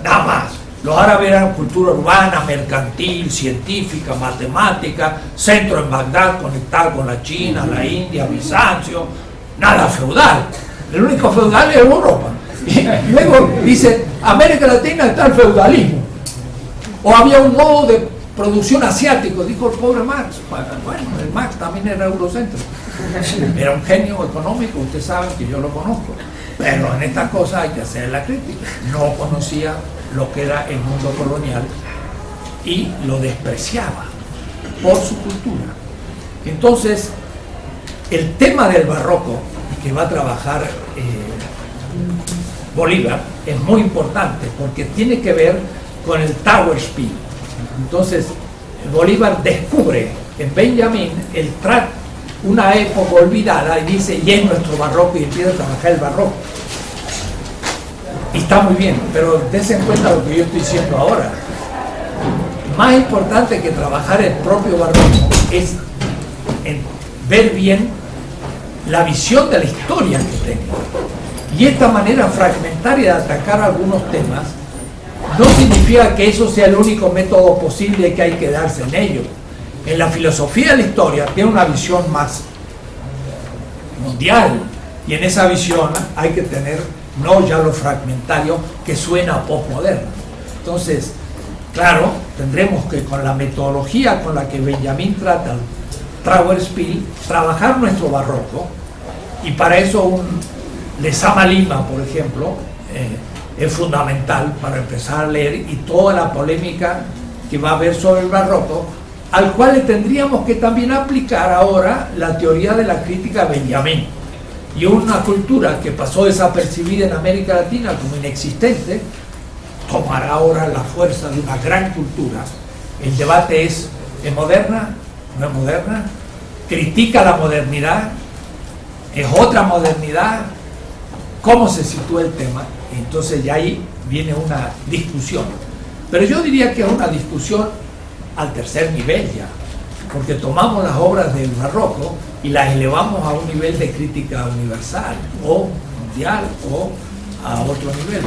nada más. Los árabes eran cultura urbana, mercantil, científica, matemática, centro en Bagdad conectado con la China, la India, Bizancio, nada feudal. El único feudal es Europa. Y luego dice, América Latina está el feudalismo. O había un modo de producción asiático, dijo el pobre Marx. Bueno, el Marx también era eurocéntrico. Era un genio económico, ustedes saben que yo lo conozco. Pero en estas cosas hay que hacer la crítica. No conocía lo que era el mundo colonial y lo despreciaba por su cultura. Entonces, el tema del barroco que va a trabajar Bolívar es muy importante porque tiene que ver con el Tower Speed. Entonces, Bolívar descubre en Benjamín una época olvidada y dice, y es nuestro barroco, y empieza a trabajar el barroco. Y está muy bien, pero dense en cuenta lo que yo estoy diciendo ahora. Más importante que trabajar el propio barroco es ver bien la visión de la historia que tenga. Y esta manera fragmentaria de atacar algunos temas no significa que eso sea el único método posible que hay que darse en ello. En la filosofía de la historia tiene una visión más mundial, y en esa visión hay que tener no ya lo fragmentario que suena a postmoderno. Entonces, claro, tendremos que con la metodología con la que Benjamín trata el Trauerspiel, trabajar nuestro barroco, y para eso Lezama Lima, por ejemplo, es fundamental para empezar a leer, y toda la polémica que va a haber sobre el barroco, al cual le tendríamos que también aplicar ahora la teoría de la crítica de Benjamín. Y una cultura que pasó desapercibida en América Latina como inexistente, tomará ahora la fuerza de una gran cultura. El debate es moderna? ¿No es moderna? ¿Critica la modernidad? ¿Es otra modernidad? ¿Cómo se sitúa el tema? Entonces ya ahí viene una discusión. Pero yo diría que es una discusión al tercer nivel ya, porque tomamos las obras del barroco y las elevamos a un nivel de crítica universal o mundial o a otro nivel.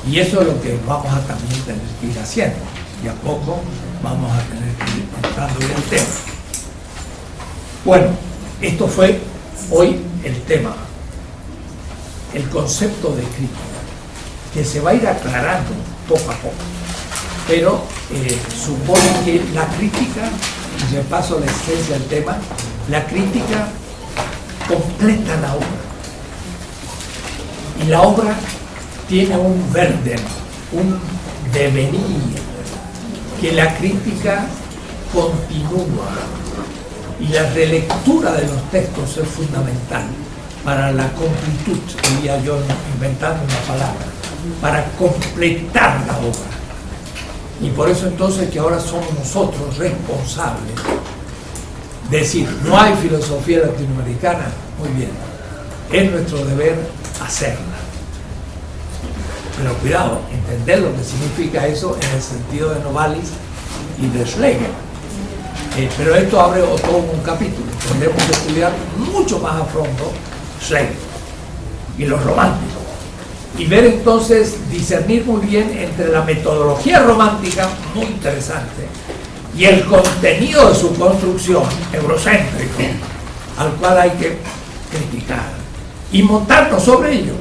Y eso es lo que vamos a también tener que ir haciendo. Y a poco vamos a tener que ir entrando en el tema. Bueno, esto fue hoy el tema, el concepto de crítica, que se va a ir aclarando poco a poco. Pero supone que la crítica, y le paso la esencia del tema, la crítica completa la obra. Y la obra tiene un verden, un devenir, que la crítica continúa. Y la relectura de los textos es fundamental para la completud, diría yo, inventando una palabra, para completar la obra. Y por eso entonces que ahora somos nosotros responsables de decir, no hay filosofía latinoamericana, muy bien, es nuestro deber hacerla. Pero cuidado, entender lo que significa eso en el sentido de Novalis y de Schlegel. Pero esto abre todo un capítulo. Tendremos que estudiar mucho más a fondo Schlegel y los románticos. Y ver entonces, discernir muy bien entre la metodología romántica, muy interesante, y el contenido de su construcción, eurocéntrico, al cual hay que criticar y montarnos sobre ello.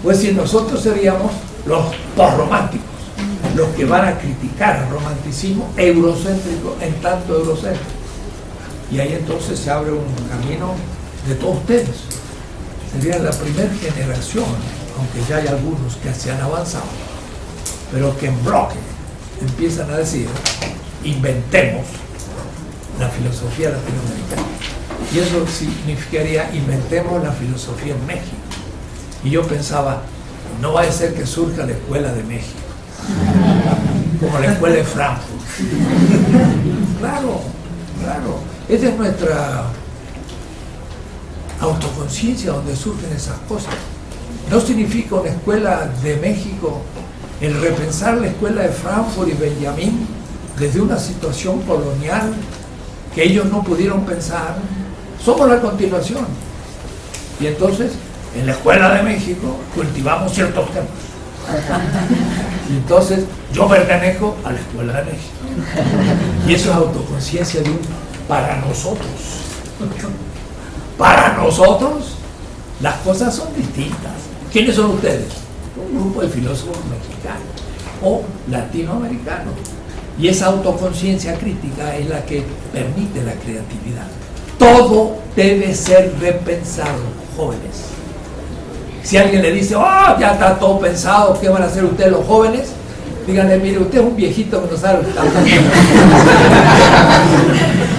Pues si nosotros seríamos los posrománticos, los que van a criticar el romanticismo eurocéntrico en tanto eurocéntrico. Y ahí entonces se abre un camino de todos ustedes. Serían la primera generación, aunque ya hay algunos que se han avanzado, pero que en bloque empiezan a decir, inventemos la filosofía latinoamericana. Y eso significaría, inventemos la filosofía en México. Y yo pensaba, no va a ser que surja la escuela de México, como la escuela de Frankfurt. Claro, claro. Esa es nuestra autoconciencia donde surgen esas cosas. No significa una escuela de México el repensar la escuela de Frankfurt y Benjamín desde una situación colonial que ellos no pudieron pensar. Somos la continuación. Y entonces, en la escuela de México cultivamos ciertos temas. Y entonces, yo pertenezco a la escuela de México. Y eso es autoconciencia de un para nosotros. Para nosotros, las cosas son distintas. ¿Quiénes son ustedes? Un grupo de filósofos mexicanos o latinoamericanos. Y esa autoconciencia crítica es la que permite la creatividad. Todo debe ser repensado, jóvenes. Si alguien le dice, oh, ya está todo pensado, ¿qué van a hacer ustedes los jóvenes? Díganle, mire, usted es un viejito que no sabe lo que está haciendo.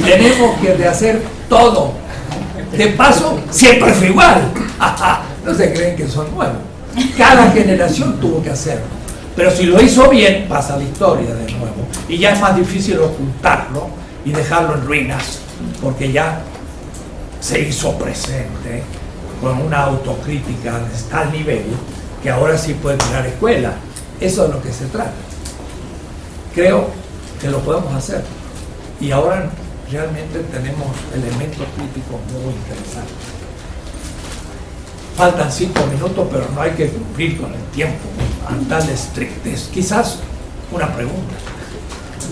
Tenemos que rehacer todo. De paso, siempre fue igual. No se creen que son nuevos. Cada generación tuvo que hacerlo. Pero si lo hizo bien, pasa a la historia de nuevo. Y ya es más difícil ocultarlo y dejarlo en ruinas, porque ya se hizo presente con una autocrítica de tal nivel que ahora sí puede crear escuela. Eso es lo que se trata. Creo que lo podemos hacer. Y ahora realmente tenemos elementos críticos muy interesantes. Faltan 5 minutos, pero no hay que cumplir con el tiempo a tal estrictez. Quizás una pregunta.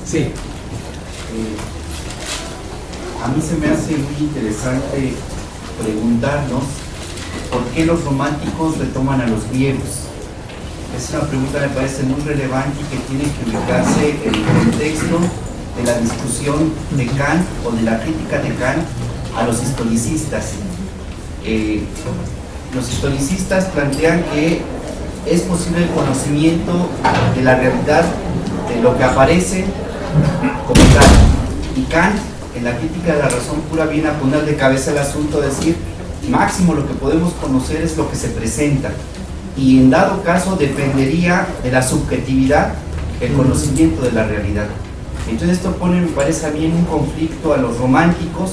Sí. A mí se me hace muy interesante preguntarnos por qué los románticos retoman a los griegos. Es una pregunta que me parece muy relevante y que tiene que ubicarse en el contexto de la discusión de Kant o de la crítica de Kant a los historicistas. Los historicistas plantean que es posible el conocimiento de la realidad, de lo que aparece como tal. Y Kant, en la crítica de la razón pura, viene a poner de cabeza el asunto, decir, máximo lo que podemos conocer es lo que se presenta. Y en dado caso dependería de la subjetividad el conocimiento de la realidad. Entonces esto pone, me parece a mí, en un conflicto a los románticos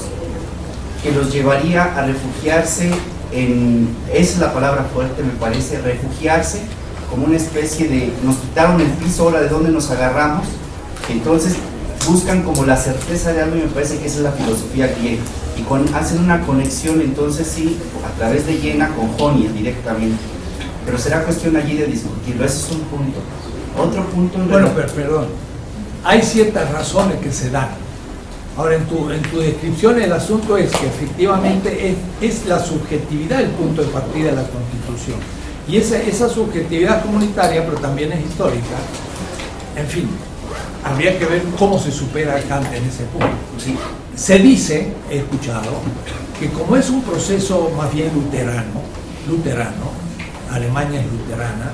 que los llevaría a refugiarse en, esa es la palabra fuerte me parece, refugiarse como una especie de, nos quitaron el piso, ahora de dónde nos agarramos, entonces buscan como la certeza de algo y me parece que esa es la filosofía griega. Y hacen una conexión entonces sí, a través de Jena con Jonia directamente. Pero será cuestión allí de discutirlo, ese es un punto. Otro punto... Bueno, pero perdón, hay ciertas razones que se dan. Ahora, en tu descripción el asunto es que efectivamente es la subjetividad el punto de partida de la Constitución. Y esa subjetividad comunitaria, pero también es histórica, en fin, habría que ver cómo se supera Kant en ese punto. Sí. Se dice, he escuchado, que como es un proceso más bien luterano, Alemania es luterana,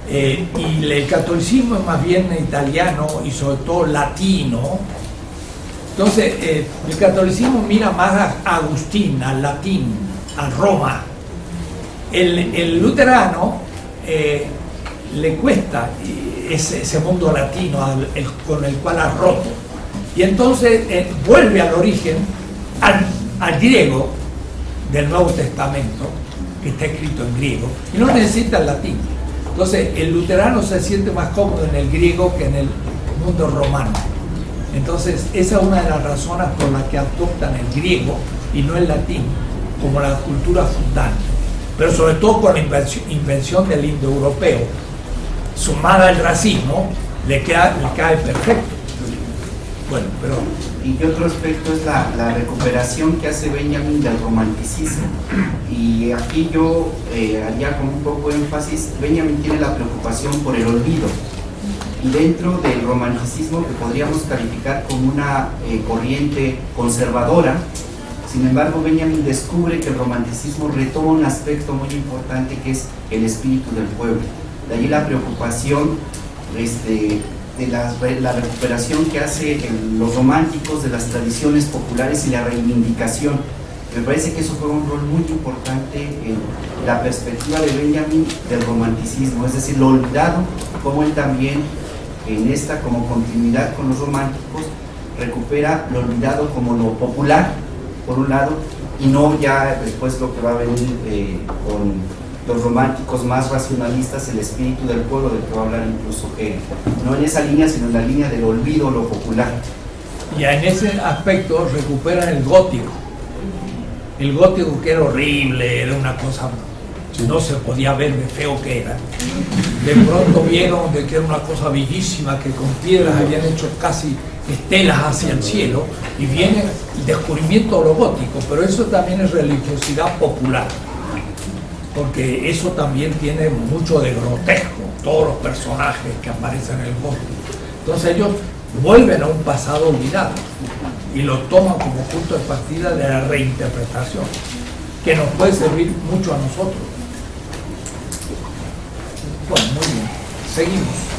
y el catolicismo es más bien italiano y sobre todo latino, entonces el catolicismo mira más a Agustín, al latín, a Roma. El luterano le cuesta ese mundo latino con el cual ha roto, y entonces vuelve al origen, al griego del Nuevo Testamento, que está escrito en griego, y no necesita el latín. Entonces el luterano se siente más cómodo en el griego que en el mundo romano. Entonces esa es una de las razones por las que adoptan el griego y no el latín como la cultura fundante, pero sobre todo con la invención del indoeuropeo sumada al racismo le cae perfecto. Bueno, pero... Y que otro aspecto es la recuperación que hace Benjamin del romanticismo. Y aquí yo haría como un poco énfasis, Benjamin tiene la preocupación por el olvido. Y dentro del romanticismo, que podríamos calificar como una corriente conservadora, sin embargo Benjamin descubre que el romanticismo retoma un aspecto muy importante que es el espíritu del pueblo. De allí la preocupación de la recuperación que hacen los románticos de las tradiciones populares y la reivindicación. Me parece que eso fue un rol muy importante en la perspectiva de Benjamin del romanticismo, es decir, lo olvidado, como él también en esta como continuidad con los románticos recupera lo olvidado como lo popular, por un lado, y no ya después lo que va a venir con los románticos más racionalistas, el espíritu del pueblo, del que va a hablar incluso, no en esa línea, sino en la línea del olvido, lo popular. Y en ese aspecto recuperan el gótico que era horrible, era una cosa, no se podía ver de feo que era. De pronto vieron de que era una cosa bellísima, que con piedras habían hecho casi estelas hacia el cielo, y viene el descubrimiento de lo gótico, pero eso también es religiosidad popular, porque eso también tiene mucho de grotesco, todos los personajes que aparecen en el gótico. Entonces ellos vuelven a un pasado olvidado y lo toman como punto de partida de la reinterpretación, que nos puede servir mucho a nosotros. Bueno, muy bien, seguimos.